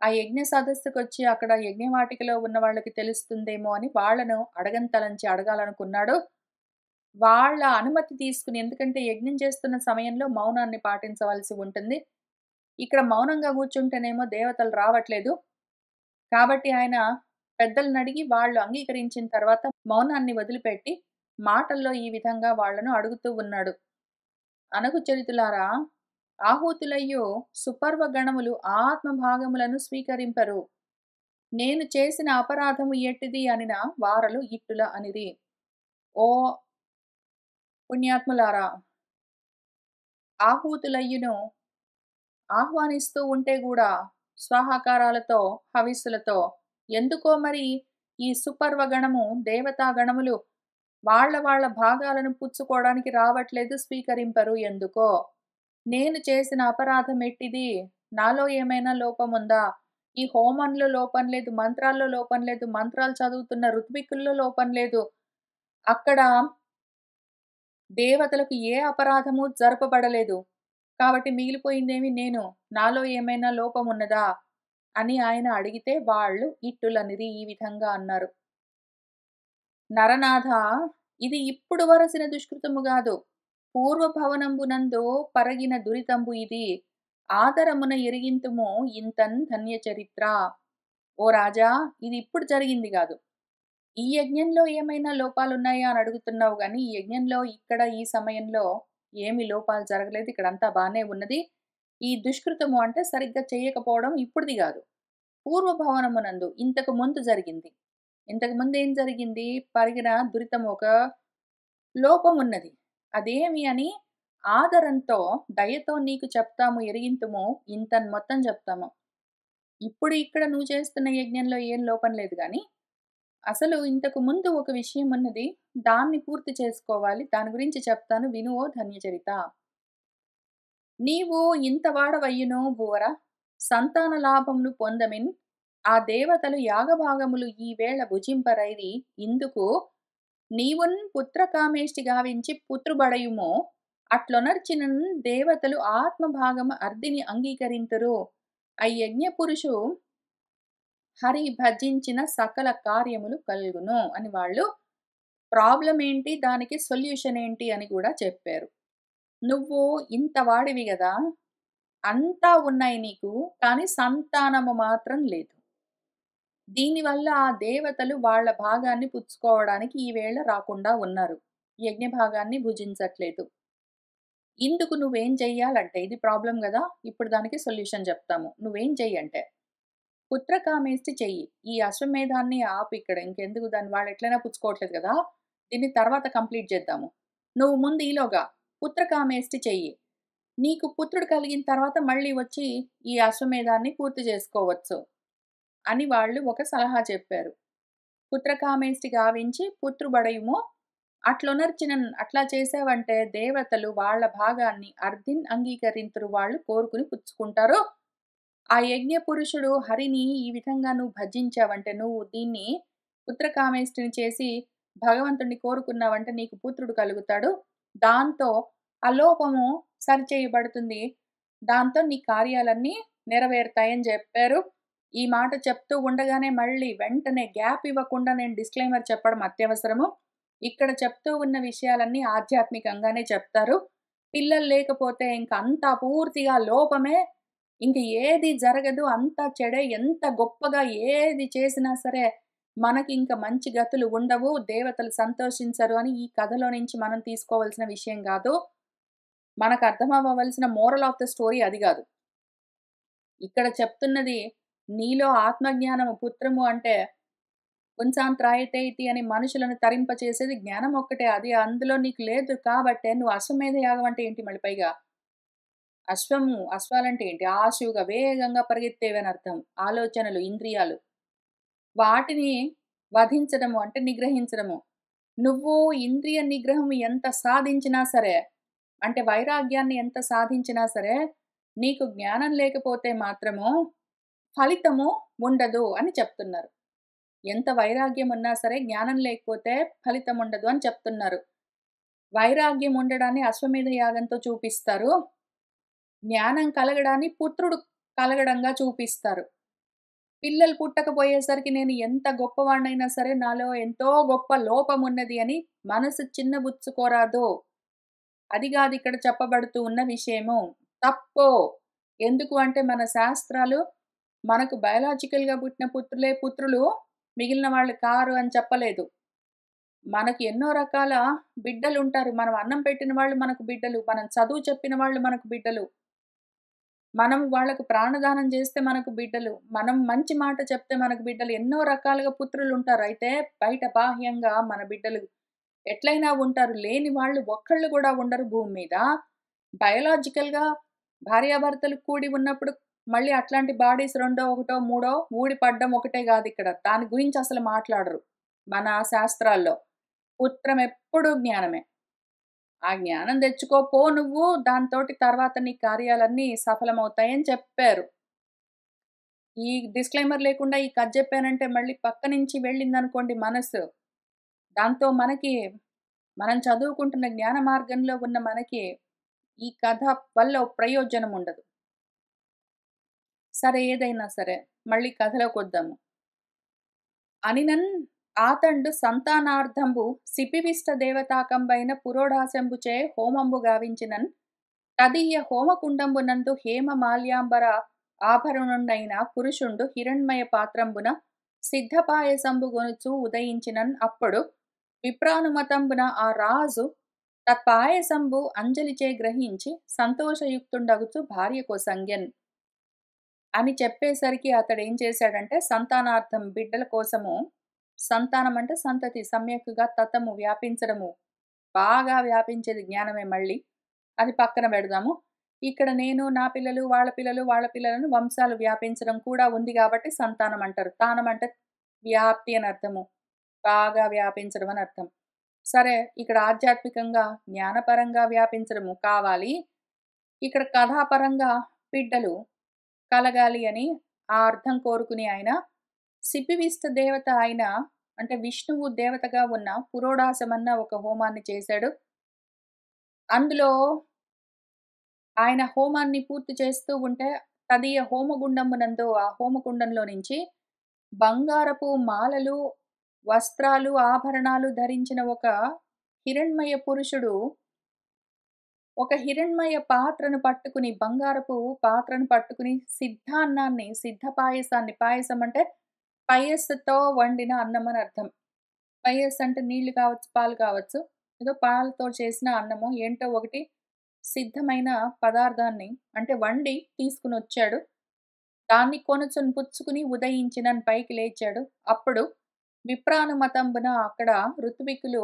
ఆ యజ్ఞ సదస్సుకొచ్చి అక్కడ యజ్ఞవాటికలో ఉన్న వాళ్ళకి తెలుస్తుందేమో అని వాళ్ళను అడగంతలంచి అడగాలనుకున్నాడు. వాళ్ళ అనుమతి తీసుకుని, ఎందుకంటే యజ్ఞం చేస్తున్న సమయంలో మౌనాన్ని పాటించవలసి ఉంటుంది. ఇక్కడ మౌనంగా కూర్చుంటేనేమో దేవతలు రావట్లేదు. కాబట్టి ఆయన పెద్దలనడిగి వాళ్ళు అంగీకరించిన తర్వాత మౌనాన్ని వదిలిపెట్టి మాటల్లో ఈ విధంగా వాళ్ళను అడుగుతూ ఉన్నాడు. అనగు చరితులారా, ఆహూతులయ్యు సుపర్వ గణములు ఆత్మభాగములను స్వీకరింపరు. నేను చేసిన అపరాధము ఎట్టిది అనిన వారలు ఇట్టుల అనిరి. ఓ పుణ్యాత్ములారా, ఆహూతులయ్యును ఆహ్వానిస్తూ ఉంటే గూడా స్వాహాకారాలతో, హవిస్సులతో ఎందుకో మరి ఈ సుపర్వ గణము, దేవతా గణములు వాళ్ళ వాళ్ళ భాగాలను పుచ్చుకోవడానికి రావట్లేదు, స్వీకరింపరు ఎందుకో? నేను చేసిన అపరాధం ఎట్టిది? నాలో ఏమైనా లోపముందా? ఈ హోమంలో లోపం లేదు, మంత్రాల్లో లోపం లేదు, మంత్రాలు చదువుతున్న ఋత్వికుల్లో లోపం లేదు. అక్కడ దేవతలకు ఏ అపరాధము జరపబడలేదు. కాబట్టి మిగిలిపోయిందేమి నేను. నాలో ఏమైనా లోపమున్నదా? అని ఆయన అడిగితే వాళ్ళు ఇట్టులనిరి ఈ విధంగా అన్నారు. నరనాథ, ఇది ఇప్పుడు వరసిన దుష్కృతము గాదు. పూర్వభవనంబునందు పరగిన దురితంబు ఇది. ఆదరమున ఎరిగింతుము ఇంతన్ ధన్య చరిత్ర. ఓ రాజా, ఇది ఇప్పుడు జరిగింది గాదు. ఈ యజ్ఞంలో ఏమైనా లోపాలున్నాయా అని అడుగుతున్నావు గాని, ఈ యజ్ఞంలో ఇక్కడ ఈ సమయంలో ఏమి లోపాలు జరగలేదు. ఇక్కడంతా బానే ఉన్నది. ఈ దుష్కృతము అంటే సరిగ్గా చేయకపోవడం ఇప్పుడిది గాదు. పూర్వ భవనమునందు ఇంతకు ముందు జరిగింది. ఇంతకు ముందు ఏం జరిగింది? పరిగిన దురితము ఒక లోపమున్నది. అదేమి అని ఆదరంతో, దయతో నీకు చెప్తాము ఎరిగింతుము ఇంతని మొత్తం చెప్తాము. ఇప్పుడు ఇక్కడ నువ్వు చేస్తున్న యజ్ఞంలో ఏం లోపం లేదు గానీ, అసలు ఇంతకు ముందు ఒక విషయం ఉన్నది. దాన్ని పూర్తి చేసుకోవాలి. దాని గురించి చెప్తాను విను ఓ ధన్యచరిత. నీవు ఇంత వాడవయ్యును భూవర, సంతాన లాభమును పొందమిన్, ఆ దేవతలు యాగభాగములు ఈవేళ భుజింపరైరి ఇందుకు నీవున్ పుత్రకామేష్టి గావించి పుత్రుబడయుమో అట్లొనర్చినన్ దేవతలు ఆత్మభాగము అర్ధిని అంగీకరింతురు. ఆ యజ్ఞ పురుషు హరి భజించిన సకల కార్యములు కలుగును అని వాళ్ళు ప్రాబ్లం ఏంటి, దానికి సొల్యూషన్ ఏంటి అని కూడా చెప్పారు. నువ్వు ఇంత వాడివి గదా! అంతా ఉన్నాయి నీకు. కానీ సంతానము మాత్రం లేదు. దీనివల్ల ఆ దేవతలు వాళ్ళ భాగాన్ని పుచ్చుకోవడానికి ఈవేళ రాకుండా ఉన్నారు. యజ్ఞ భాగాన్ని భుజించట్లేదు. ఇందుకు నువ్వేం చెయ్యాలంటే ఇది ప్రాబ్లమ్ గదా! ఇప్పుడు దానికి సొల్యూషన్ చెప్తాము. నువ్వేం చెయ్యంటే పుత్రకామేష్టి చెయ్యి. ఈ అశ్వమేధాన్ని ఆపు ఇక్కడ. ఇంకెందుకు దాన్ని వాళ్ళెట్లైనా పుచ్చుకోవట్లేదు గదా! దీన్ని తర్వాత కంప్లీట్ చేద్దాము. నువ్వు ముందు ఈలోగా పుత్రకామేష్టి చెయ్యి. నీకు పుత్రుడు కలిగిన తర్వాత మళ్ళీ వచ్చి ఈ అశ్వమేధాన్ని పూర్తి చేసుకోవచ్చు అని వాళ్ళు ఒక సలహా చెప్పారు. పుత్రకామేష్టి గావించి పుత్రుబడయుమో అట్లొనర్చినన్ అట్లా చేసావంటే దేవతలు వాళ్ళ భాగాన్ని అర్ధిన్ అంగీకరింతురు. వాళ్ళు కోరుకుని పుచ్చుకుంటారు. ఆ యజ్ఞ పురుషుడు హరిని ఈ విధంగా నువ్వు భజించావంటే, నువ్వు దీన్ని పుత్రకామేష్టిని చేసి భగవంతుడిని కోరుకున్నావంటే నీకు పుత్రుడు కలుగుతాడు. దాంతో అలోపము సరిచేయబడుతుంది. దాంతో నీ కార్యాలన్నీ నెరవేరుతాయని చెప్పారు. ఈ మాట చెప్తూ ఉండగానే మళ్ళీ వెంటనే గ్యాప్ ఇవ్వకుండా నేను డిస్క్లైమర్ చెప్పడం అత్యవసరము. ఇక్కడ చెప్తూ ఉన్న విషయాలన్నీ ఆధ్యాత్మికంగానే చెప్తారు. పిల్లలు లేకపోతే ఇంక అంతా పూర్తిగా లోపమే. ఇంక ఏది జరగదు. అంతా చెడే. ఎంత గొప్పగా ఏది చేసినా సరే మనకింక మంచి గతులు ఉండవు. దేవతలు సంతోషించరు అని ఈ కథలో నుంచి మనం తీసుకోవాల్సిన విషయం గాదు. మనకు అర్థమవ్వవలసిన మోరల్ ఆఫ్ ద స్టోరీ అది గాదు. ఇక్కడ చెప్తున్నది నీలో ఆత్మజ్ఞానము పుత్రము అంటే పుంసాంత్రాయతే ఇతి అని మనుషులను తరింపచేసేది జ్ఞానం ఒక్కటే. అది అందులో నీకు లేదు కాబట్టే నువ్వు అశ్వమేధ యాగం అంటే ఏంటి మళ్ళీ పైగా? అశ్వాలంటే ఏంటి? ఆశువుగా వేగంగా పరిగెత్తేవని అర్థం. ఆలోచనలు, ఇంద్రియాలు. వాటిని వధించడము అంటే నిగ్రహించడము. నువ్వు ఇంద్రియ నిగ్రహం ఎంత సాధించినా సరే, అంటే వైరాగ్యాన్ని ఎంత సాధించినా సరే, నీకు జ్ఞానం లేకపోతే మాత్రము ఫలితము ఉండదు అని చెప్తున్నారు. ఎంత వైరాగ్యం ఉన్నా సరే జ్ఞానం లేకపోతే ఫలితం ఉండదు అని చెప్తున్నారు. వైరాగ్యం ఉండడాన్ని అశ్వమేధ యాగంతో చూపిస్తారు. జ్ఞానం కలగడాన్ని పుత్రుడు కలగడంగా చూపిస్తారు. పిల్లలు పుట్టకపోయేసరికి నేను ఎంత గొప్పవాడినైనా సరే నాలో ఎంతో గొప్ప లోపం ఉన్నది అని మనసు చిన్నబుచ్చుకోరాదు. అది కాదు ఇక్కడ చెప్పబడుతూ ఉన్న విషయము. తప్పు. ఎందుకు అంటే మన శాస్త్రాలు మనకు బయోలాజికల్‌గా పుట్టిన పుత్రులే పుత్రులు, మిగిలిన వాళ్ళు కారు అని చెప్పలేదు. మనకు ఎన్నో రకాల బిడ్డలుంటారు. మనం అన్నం పెట్టిన వాళ్ళు మనకు బిడ్డలు. మనం చదువు చెప్పిన వాళ్ళు మనకు బిడ్డలు. మనం వాళ్ళకు ప్రాణదానం చేస్తే మనకు బిడ్డలు. మనం మంచి మాట చెప్తే మనకు బిడ్డలు. ఎన్నో రకాలుగా పుత్రులుంటారు. అయితే బయట బాహ్యంగా మన బిడ్డలు ఎట్లైనా ఉంటారు. లేని వాళ్ళు ఒక్కళ్ళు కూడా ఉండరు భూమి మీద. బయోలాజికల్‌గా భార్యాభర్తలు కూడి ఉన్నప్పుడు మళ్ళీ అట్లాంటి బాడీస్ రెండో, ఒకటో, మూడో ఊడి పడ్డం ఒకటే గాదిక్కడ. దాని గురించి అసలు మాట్లాడరు మన శాస్త్రాల్లో. పుత్రం ఎప్పుడూ జ్ఞానమే. ఆ జ్ఞానం తెచ్చుకో పో నువ్వు. దాంతోటి తర్వాత నీ కార్యాలన్నీ సఫలమవుతాయని చెప్పారు. ఈ డిస్క్లైమర్ లేకుండా ఈ కథ చెప్పానంటే మళ్ళీ పక్క నుంచి వెళ్ళిందనుకోండి మనసు. దాంతో మనకి మనం చదువుకుంటున్న జ్ఞాన మార్గంలో ఉన్న మనకి ఈ కథ వల్ల ప్రయోజనం ఉండదు. సరే ఏదైనా సరే మళ్ళీ కథలోకొద్దాము. అనినన్ ఆతండు సంతానార్థంబు సిపివిష్ట దేవతాకంబైన పురోఢాశంబుచే హోమంబు గావించినన్ తదీయ హోమకుండంబునందు హేమ మాల్యాంబర ఆభరణుండైన పురుషుండు హిరణ్మయ పాత్రంబున సిద్ధపాయసంబు గొనుచు ఉదయించినన్ అప్పుడు విప్రానుమతంబున ఆ రాజు తత్పాయసంబు అంజలిచే గ్రహించి సంతోషయుక్తుండగుచు భార్యకో సంజ్ఞన్ అని చెప్పేసరికి అతడేం చేశాడంటే సంతానార్థం బిడ్డల కోసము సంతానం అంటే సంతతి సమ్యక్‌గా తతము వ్యాపించడము. బాగా వ్యాపించేది జ్ఞానమే మళ్ళీ. అది పక్కన పెడదాము. ఇక్కడ నేను, నా పిల్లలు, వాళ్ళ పిల్లలు, వాళ్ళ పిల్లలని వంశాలు వ్యాపించడం కూడా ఉంది గాబట్టి సంతానం అంటారు. తానం అంటే వ్యాప్తి అని అర్థము. బాగా వ్యాపించడం అని అర్థం. సరే ఇక్కడ ఆధ్యాత్మికంగా, జ్ఞానపరంగా వ్యాపించడము కావాలి. ఇక్కడ కథాపరంగా బిడ్డలు కలగాలి అని ఆ అర్థం కోరుకుని ఆయన సిపివిష్ట దేవత అయిన అంటే విష్ణువు దేవతగా ఉన్న పురోడాసమన్న ఒక హోమాన్ని చేశాడు. అందులో ఆయన హోమాన్ని పూర్తి చేస్తూ ఉంటే తదీయ హోమగుండమునందు ఆ హోమకుండంలో నుంచి బంగారపు మాలలు, వస్త్రాలు, ఆభరణాలు ధరించిన ఒక హిరణ్మయ పురుషుడు ఒక హిరణ్మయ పాత్రను పట్టుకుని బంగారపు పాత్రను పట్టుకుని సిద్ధాన్నాన్ని, సిద్ధ పాయసాన్ని పాయసం అంటే పయస్సుతో వండిన అన్నం అని అర్థం. పయస్సు అంటే నీళ్లు కావచ్చు, పాలు కావచ్చు. ఏదో పాలతో చేసిన అన్నమో ఏంటో ఒకటి సిద్ధమైన పదార్థాన్ని అంటే వండి తీసుకొనొచ్చాడు. దాన్ని కొనుచున్ పుచ్చుకుని ఉదయించినన్ పైకి లేచాడు. అప్పుడు విప్రానుమతంబున అక్కడ ఋత్విక్కులు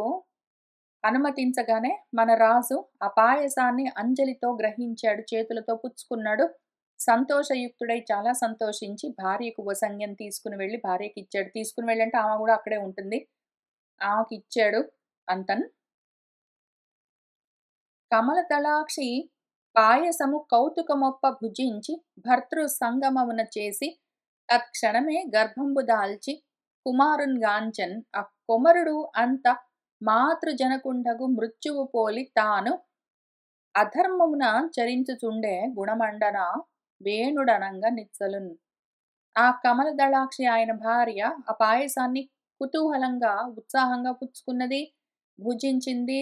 అనుమతించగానే మన రాజు ఆ పాయసాన్ని అంజలితో గ్రహించాడు. చేతులతో పుచ్చుకున్నాడు. సంతోషయుక్తుడై చాలా సంతోషించి భార్యకు వసంగ్యం తీసుకుని వెళ్లి భార్యకిచ్చాడు. తీసుకుని వెళ్ళంటే ఆమె గూడా అక్కడే ఉంటుంది. ఆమెకిచ్చాడు అంతన్. కమలదళాక్షి పాయసము కౌతుకమొప్ప భుజించి భర్తృ సంగమమున చేసి తత్క్షణమే గర్భంబు దాల్చి కుమారున్గాంచన్ ఆ కొమరుడు అంత మాతృజనకుండగు మృత్యువు పోలి తాను అధర్మమున చరించుచుండే గుణమండన వేణుడనంగా నిచ్చలున్. ఆ కమలదళాక్షి ఆయన భార్య ఆ పాయసాన్ని కుతూహలంగా, ఉత్సాహంగా పుచ్చుకున్నది, భుజించింది.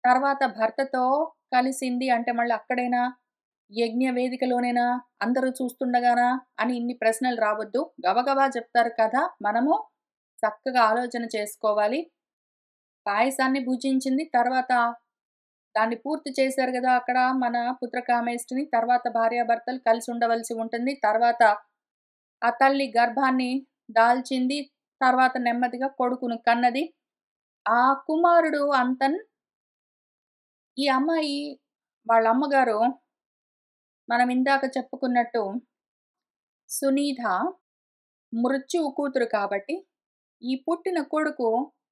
తర్వాత భర్తతో కలిసింది అంటే మళ్ళీ అక్కడేనా? యజ్ఞ వేదికలోనేనా? అందరూ చూస్తుండగానా? అని ఇన్ని ప్రశ్నలు రావద్దు. గబగబా చెప్తారు కథ. మనము చక్కగా ఆలోచన చేసుకోవాలి. పాయసాన్ని భుజించింది. తర్వాత దాన్ని పూర్తి చేశారు గదా! అక్కడ మన పుత్రకామేష్టిని. తర్వాత భార్యాభర్తలు కలిసి ఉండవలసి ఉంటుంది. తర్వాత ఆ తల్లి గర్భాన్ని దాల్చింది. తర్వాత నెమ్మదిగా కొడుకును కన్నది. ఆ కుమారుడు అంతన్ ఈ అమ్మాయి వాళ్ళ అమ్మగారు మనం ఇందాక చెప్పుకున్నట్టు సునీత మృత్యువు కూతురు కాబట్టి, ఈ పుట్టిన కొడుకు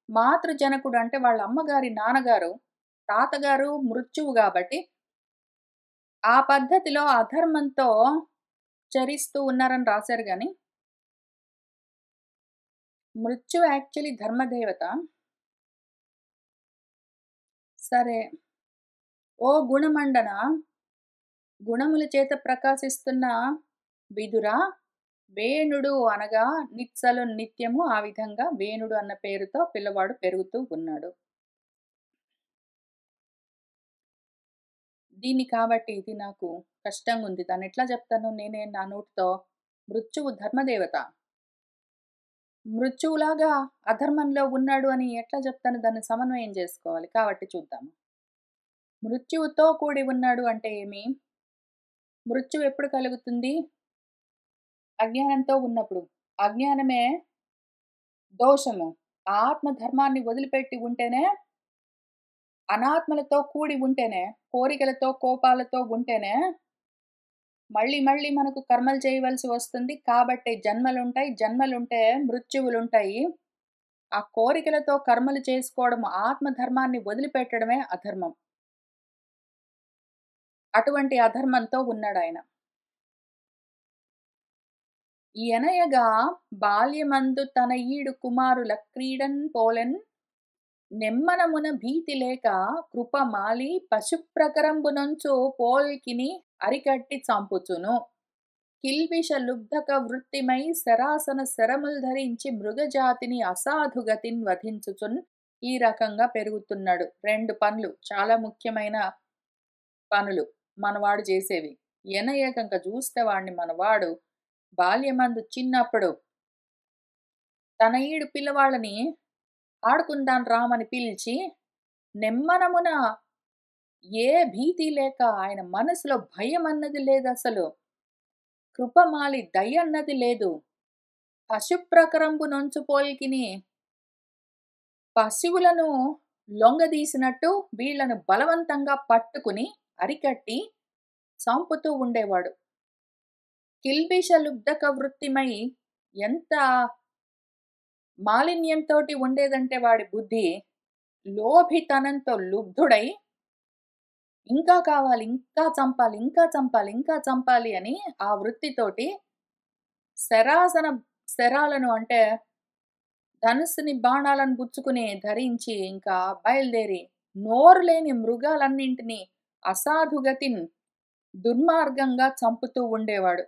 మాతృజనకుడు అంటే వాళ్ళ అమ్మగారి నాన్నగారు, తాతగారు మృత్యువు గాబట్టి, ఆ పద్ధతిలో అధర్మంతో చరిస్తూ ఉన్నారని రాశారు గానీ, మృత్యువు యాక్చువల్లీ ధర్మదేవత. సరే, ఓ గుణమండన గుణముల చేత ప్రకాశిస్తున్న విదురా వేణుడు అనగా నిత్సలు నిత్యము ఆ విధంగా వేణుడు అన్న పేరుతో పిల్లవాడు పెరుగుతూ ఉన్నాడు. దీన్ని కాబట్టి ఇది నాకు కష్టంగా ఉంది. దాన్ని ఎట్లా చెప్తాను నేనే నా నోటితో? మృత్యువు ధర్మదేవత. మృత్యువులాగా అధర్మంలో ఉన్నాడు అని ఎట్లా చెప్తాను? దాన్ని సమన్వయం చేసుకోవాలి. కాబట్టి చూద్దాము. మృత్యువుతో కూడి ఉన్నాడు అంటే ఏమి? మృత్యువు ఎప్పుడు కలుగుతుంది? అజ్ఞానంతో ఉన్నప్పుడు. అజ్ఞానమే దోషము. ఆత్మ ధర్మాన్ని వదిలిపెట్టి ఉంటేనే, అనాత్మలతో కూడి ఉంటేనే, కోరికలతో, కోపాలతో ఉంటేనే, మళ్ళీ మళ్ళీ మనకు కర్మలు చేయవలసి వస్తుంది. కాబట్టే జన్మలుంటాయి. జన్మలుంటే మృత్యువులుంటాయి. ఆ కోరికలతో కర్మలు చేసుకోవడం, ఆత్మ ధర్మాన్ని వదిలిపెట్టడమే అధర్మం. అటువంటి అధర్మంతో ఉన్నాడాయన. ఎనయగా బాల్యమందు తన ఈడు కుమారుల క్రీడన్ పోలెన్ నెమ్మనమున భీతి లేక కృపమాలి పశుప్రకరంబునంచు పోల్కిని అరికట్టి చంపుచును. కిల్బిష లుబ్ధక వృత్తిమై శరాసన శరముల్ ధరించి మృగజాతిని అసాధుగతిన్ వధించుచున్ ఈ రకంగా పెరుగుతున్నాడు. 2 పనులు చాలా ముఖ్యమైన పనులు మనవాడు చేసేవి. ఎనయగంక చూస్తే వాడిని మనవాడు బాల్యమందు చిన్నప్పుడు తన ఈడు పిల్లవాళ్ళని ఆడుకుందాం రామని పిలిచి నెమ్మనమున ఏ భీతి లేక ఆయన మనసులో భయం అన్నది లేదసలు. కృపమాలి దయన్నది లేదు. పశుప్రకరంబు నొంచు పోల్కిని పశువులను లొంగదీసినట్టు వీళ్ళను బలవంతంగా పట్టుకుని, అరికట్టి చంపుతూ ఉండేవాడు. కిల్బిష లుబ్ధక వృత్తిమై ఎంత మాలిన్యంతోటి ఉండేదంటే వాడి బుద్ధి, లోభితనంతో లుబ్ధుడై ఇంకా కావాలి, ఇంకా చంపాలి, ఇంకా చంపాలి, ఇంకా చంపాలి అని ఆ వృత్తితోటి శరాసన శరాలను అంటే ధనుస్సుని బాణాలను గుచ్చుకుని ధరించి ఇంకా బయలుదేరి నోరు లేని మృగాలన్నింటినీ అసాధుగతిన్ దుర్మార్గంగా చంపుతూ ఉండేవాడు.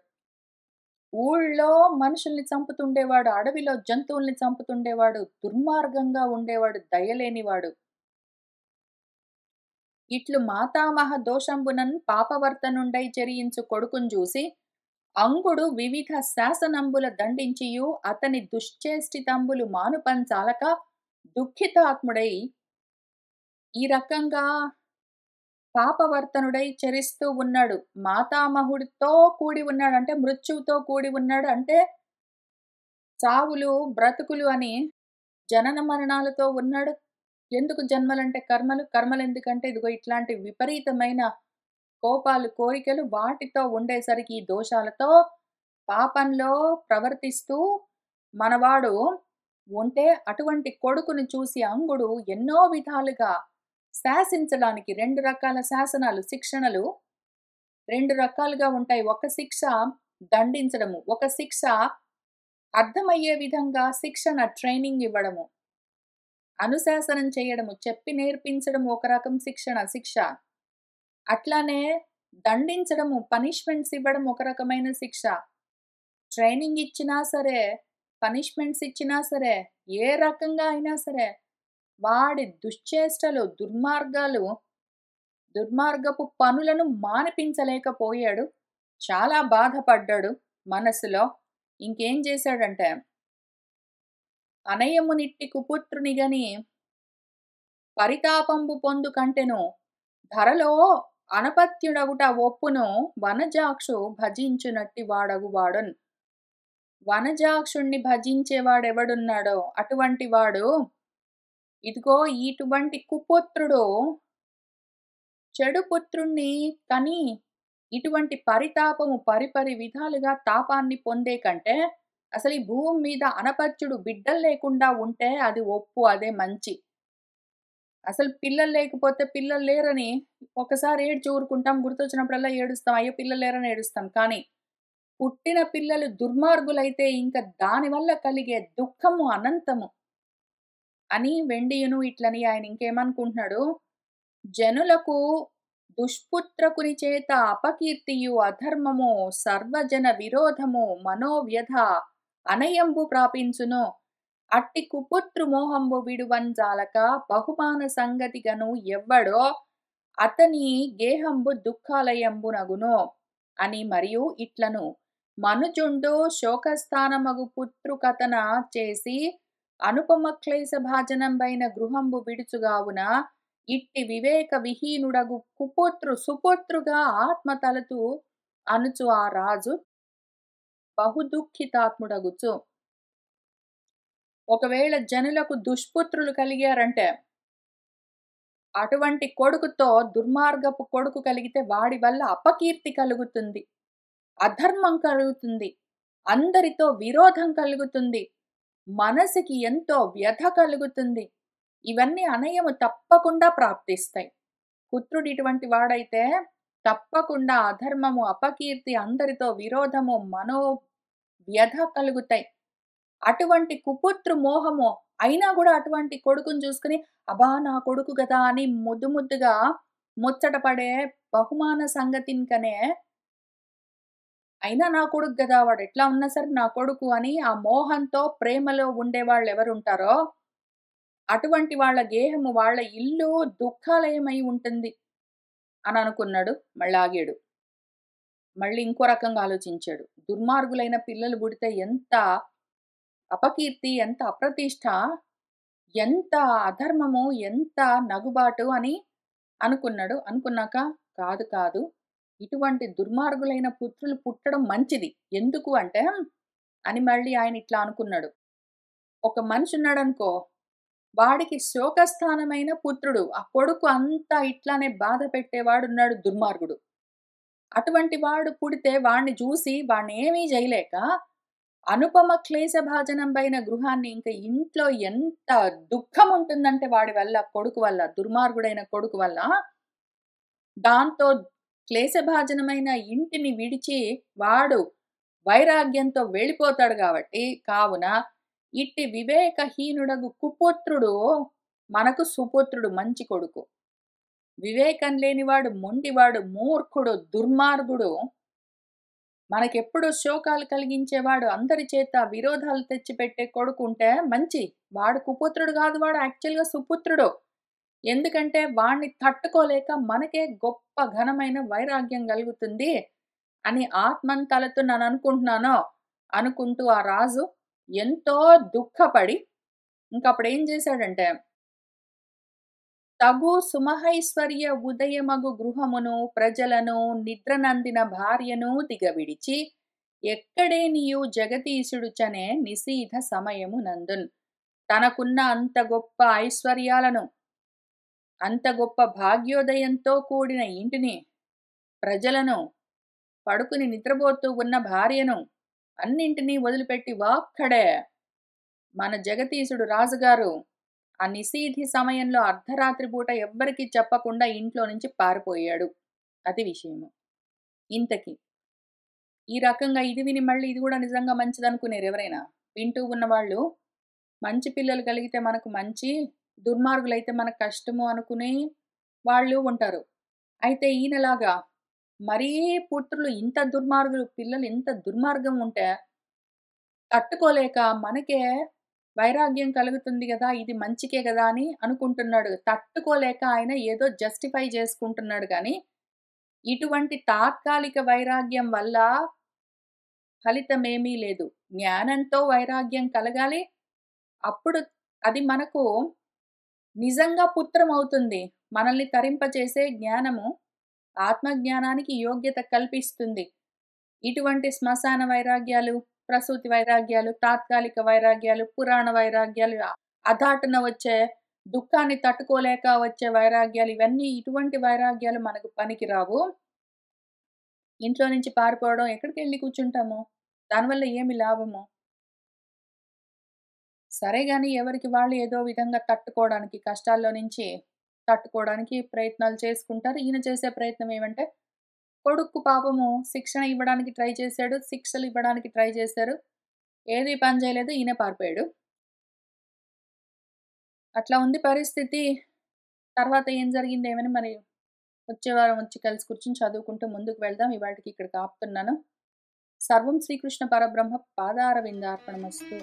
ఊళ్ళో మనుషుల్ని చంపుతుండేవాడు, అడవిలో జంతువుల్ని చంపుతుండేవాడు, దుర్మార్గంగా ఉండేవాడు, దయలేనివాడు. ఇట్లు మాతామహ దోషంబునన్ పాపవర్తనుండై చెరియించు కొడుకును జూసి అంగుడు వివిధ శాసనంబుల దండించియు అతని దుశ్చేష్టితంబులు మానుపంచాలక దుఃఖితాత్ముడై ఈ రకంగా పాపవర్తనుడై చరిస్తూ ఉన్నాడు. మాతామహుడితో కూడి ఉన్నాడు అంటే మృత్యువుతో కూడి ఉన్నాడు అంటే చావులు బ్రతుకులు అని జనన మరణాలతో ఉన్నాడు. ఎందుకు జన్మలంటే కర్మలు, కర్మలు ఎందుకంటే ఇదిగో ఇట్లాంటి విపరీతమైన కోపాలు, కోరికలు వాటితో ఉండేసరికి ఈ దోషాలతో పాపంలో ప్రవర్తిస్తూ మనవాడు ఉంటే అటువంటి కొడుకుని చూసి అంగుడు ఎన్నో విధాలుగా శాసించడానికి 2 రకాల శాసనాలు, శిక్షణలు 2 రకాలుగా ఉంటాయి. ఒక శిక్ష దండించడము, ఒక శిక్ష అర్థమయ్యే విధంగా శిక్షణ ట్రైనింగ్ ఇవ్వడము, అనుశాసనం చేయడము, చెప్పి నేర్పించడం ఒక రకం శిక్ష. అట్లానే దండించడము, పనిష్మెంట్స్ ఇవ్వడం ఒక రకమైన శిక్ష. ట్రైనింగ్ ఇచ్చినా సరే, పనిష్మెంట్స్ ఇచ్చినా సరే, ఏ రకంగా అయినా సరే, వాడి దుశ్చేష్టలు, దుర్మార్గపు పనులను మానిపించలేకపోయాడు. చాలా బాధపడ్డాడు మనసులో. ఇంకేం చేశాడంటే, అనయమునిట్టి కుపుత్రునిగని పరితాపంబు పొందు కంటెను ధరలో అనపత్యుడగుట ఒప్పును వనజాక్షు భజించునట్టి వాడగు వాడన్. వనజాక్షుణ్ణి భజించేవాడెవడున్నాడో అటువంటి వాడు ఇదిగో ఇటువంటి కుపుత్రుడు చెడు పుత్రుణ్ణి కని ఇటువంటి పరితాపము పరిపరి విధాలుగా తాపాన్ని పొందే కంటే అసలు ఈ భూమి మీద అనపత్యుడు బిడ్డలు లేకుండా ఉంటే అది ఒప్పు, అదే మంచి. అసలు పిల్లలు లేకపోతే పిల్లలు లేరని ఒకసారి ఏడ్చి ఊరుకుంటాం, గుర్తొచ్చినప్పుడల్లా ఏడుస్తాం, అయ్యో పిల్లలు లేరని ఏడుస్తాం. కానీ పుట్టిన పిల్లలు దుర్మార్గులైతే ఇంకా దానివల్ల కలిగే దుఃఖము అనంతము అని వెండియును ఇట్లని ఆయన ఇంకేమనుకుంటున్నాడు, జనులకు దుష్పుత్రకుని చేత అపకీర్తియు అధర్మము సర్వజన విరోధము మనోవ్యధ అనయంబు ప్రాపించును. అట్టి కుపుత్రు మోహంబు విడువంజాలక బహుమాన సంగతిగను ఎవ్వడో అతని గేహంబు దుఃఖాలయంబునగును అని మరియు ఇట్లను మనుజుండు శోకస్థానమగు పుత్రు కథన చేసి అనుపమ క్లేశ భాజనంబైన గృహంబు విడుచుగావున ఇట్టి వివేక విహీనుడగు కుపుత్రు సుపుత్రుగా ఆత్మతలతు అనుచు ఆ రాజు బహుదుఃఖితాత్ముడగుచు. ఒకవేళ జనులకు దుష్పుత్రులు కలిగారంటే అటువంటి కొడుకుతో దుర్మార్గపు కొడుకు కలిగితే వాడి వల్ల అపకీర్తి కలుగుతుంది, అధర్మం కలుగుతుంది, అందరితో విరోధం కలుగుతుంది, మనసుకి ఎంతో వ్యధ కలుగుతుంది. ఇవన్నీ అనయము తప్పకుండా ప్రాప్తిస్తాయి. పుత్రుడు ఇటువంటి వాడైతే తప్పకుండా అధర్మము, అపకీర్తి, అందరితో విరోధము, మనో వ్యధ కలుగుతాయి. అటువంటి కుపుత్రు మోహము అయినా కూడా అటువంటి కొడుకుని చూసుకుని అబా నా కొడుకు గదా అని ముద్దు ముద్దుగా ముచ్చటపడే బహుమాన సంగతినికనే అయినా నా కొడుకు గదా వాడు ఎట్లా ఉన్నా సరే నా కొడుకు అని ఆ మోహంతో ప్రేమలో ఉండేవాళ్ళు ఎవరుంటారో అటువంటి వాళ్ళ గేహము, వాళ్ళ ఇల్లు దుఃఖాలయమై ఉంటుంది అని అనుకున్నాడు. మళ్ళీ ఆగాడు. మళ్ళీ ఇంకో రకంగా ఆలోచించాడు. దుర్మార్గులైన పిల్లలు పుడితే ఎంత అపకీర్తి, ఎంత అప్రతిష్ట, ఎంత అధర్మము, ఎంత నగుబాటు అని అనుకున్నాడు. అనుకున్నాక కాదు కాదు. ఇటువంటి దుర్మార్గులైన పుత్రులు పుట్టడం మంచిది. ఎందుకు అంటే అని మళ్ళీ ఆయన ఇట్లా అనుకున్నాడు. ఒక మనిషున్నాడనుకో, వాడికి శోకస్థానమైన పుత్రుడు. ఆ కొడుకు అంతా ఇట్లానే బాధ పెట్టేవాడున్నాడు దుర్మార్గుడు. అటువంటి వాడు పుడితే వాడిని చూసి వాడినేమీ జేయలేక, అనుపమ క్లేశభాజనంబైన గృహాన్ని ఇంక ఇంట్లో ఎంత దుఃఖముంటుందంటే వాడి వల్ల, కొడుకు వల్ల, దుర్మార్గుడైన కొడుకు వల్ల, దాంతో క్లేశభాజనమైన ఇంటిని విడిచి వాడు వైరాగ్యంతో వెళ్ళిపోతాడు గాబట్టి, కావున ఇట్టి వివేకహీనుడగు కుపుత్రుడు మనకు సుపుత్రుడు మంచి కొడుకు. వివేకం లేనివాడు, మొండివాడు, మూర్ఖుడు, దుర్మార్గుడు, మనకెప్పుడు శోకాలు కలిగించేవాడు, అందరి చేత విరోధాలు తెచ్చిపెట్టే కొడుకుంటే మంచి. వాడు కుపుత్రుడు గాదు, వాడు యాక్చువల్‌గా సుపుత్రుడు. ఎందుకంటే వాడిని తట్టుకోలేక మనకే గొప్ప ఘనమైన వైరాగ్యం గలుగుతుంది అని ఆత్మంతలతో నేననుకుంటున్నానో, అనుకుంటూ ఆ రాజు ఎంతో దుఃఖపడి ఇంకప్పుడేం జేశాడంటే తగు సుమహైశ్వర్య ఉదయమగు గృహమును ప్రజలను నిద్రనందిన భార్యను దిగవిడిచి ఎక్కడే నీయు జగదీశుడుచనే నిశీధ సమయము నందున్ తనకున్న అంత గొప్ప ఐశ్వర్యాలను అంత గొప్ప భాగ్యోదయంతో కూడిన ఇంటిని ప్రజలను పడుకుని నిద్రపోతూ ఉన్న భార్యను అన్నింటినీ వదిలిపెట్టి ఒక్కడే మన జగదీశుడు రాజుగారు ఆ నిశీధి సమయంలో అర్ధరాత్రి పూట ఎవ్వరికీ చెప్పకుండా ఇంట్లో నుంచి పారిపోయాడు. అది విషయము. ఇంతకి ఈ రకంగా ఇది విని మళ్ళీ ఇది గూడా నిజంగా మంచిదనుకునేరు ఎవరైనా? వింటూ ఉన్నవాళ్ళు మంచి పిల్లలు కలిగితే మనకు మంచి, దుర్మార్గులైతే మనకు కష్టము అనుకునే వాళ్ళు ఉంటారు. అయితే ఈయనలాగా మరీ పుత్రులు ఇంత దుర్మార్గులు, పిల్లలు ఇంత దుర్మార్గం ఉంటే తట్టుకోలేక మనకే వైరాగ్యం కలుగుతుంది గదా! ఇది మంచికే గదా! అని అనుకుంటున్నాడు. తట్టుకోలేక ఆయన ఏదో జస్టిఫై చేసుకుంటున్నాడు గానీ, ఇటువంటి తాత్కాలిక వైరాగ్యం వల్ల ఫలితమేమీ లేదు. జ్ఞానంతో వైరాగ్యం కలగాలి. అప్పుడు అది మనకు నిజంగా పుత్రమవుతుంది. మనల్ని తరింపచేసే జ్ఞానము, ఆత్మజ్ఞానానికి యోగ్యత కల్పిస్తుంది. ఇటువంటి శ్మశాన వైరాగ్యాలు, ప్రసూతి వైరాగ్యాలు, తాత్కాలిక వైరాగ్యాలు, పురాణ వైరాగ్యాలు, అధాటున వచ్చే దుఃఖాన్ని తట్టుకోలేక వచ్చే వైరాగ్యాలు, ఇవన్నీ ఇటువంటి వైరాగ్యాలు మనకు పనికిరావు. ఇంట్లో నుంచి పారిపోవడం, ఎక్కడికెళ్ళి కూర్చుంటాము? దానివల్ల ఏమి లాభము? సరే గాని ఎవరికి వాళ్ళు ఏదో విధంగా తట్టుకోవడానికి, కష్టాల్లో నుంచి తట్టుకోవడానికి ప్రయత్నాలు చేసుకుంటారు. ఈయన చేసే ప్రయత్నం ఏమంటే, కొడుక్కు పాపము శిక్షణ ఇవ్వడానికి ట్రై చేశాడు. శిక్షలు ఇవ్వడానికి ట్రై చేశారు. ఏది పని చేయలేదు. ఈయనే పారిపోయాడు. అట్లా ఉంది పరిస్థితి. తర్వాత ఏం జరిగింది ఏమని మరి వచ్చే వారం వచ్చి కలిసి కూర్చొని చదువుకుంటూ ముందుకు వెళ్దాం. ఇవాల్టికి ఇక్కడికి ఆపుతున్నాను. సర్వం శ్రీకృష్ణ పరబ్రహ్మ పాదారవిందార్పణమస్తు.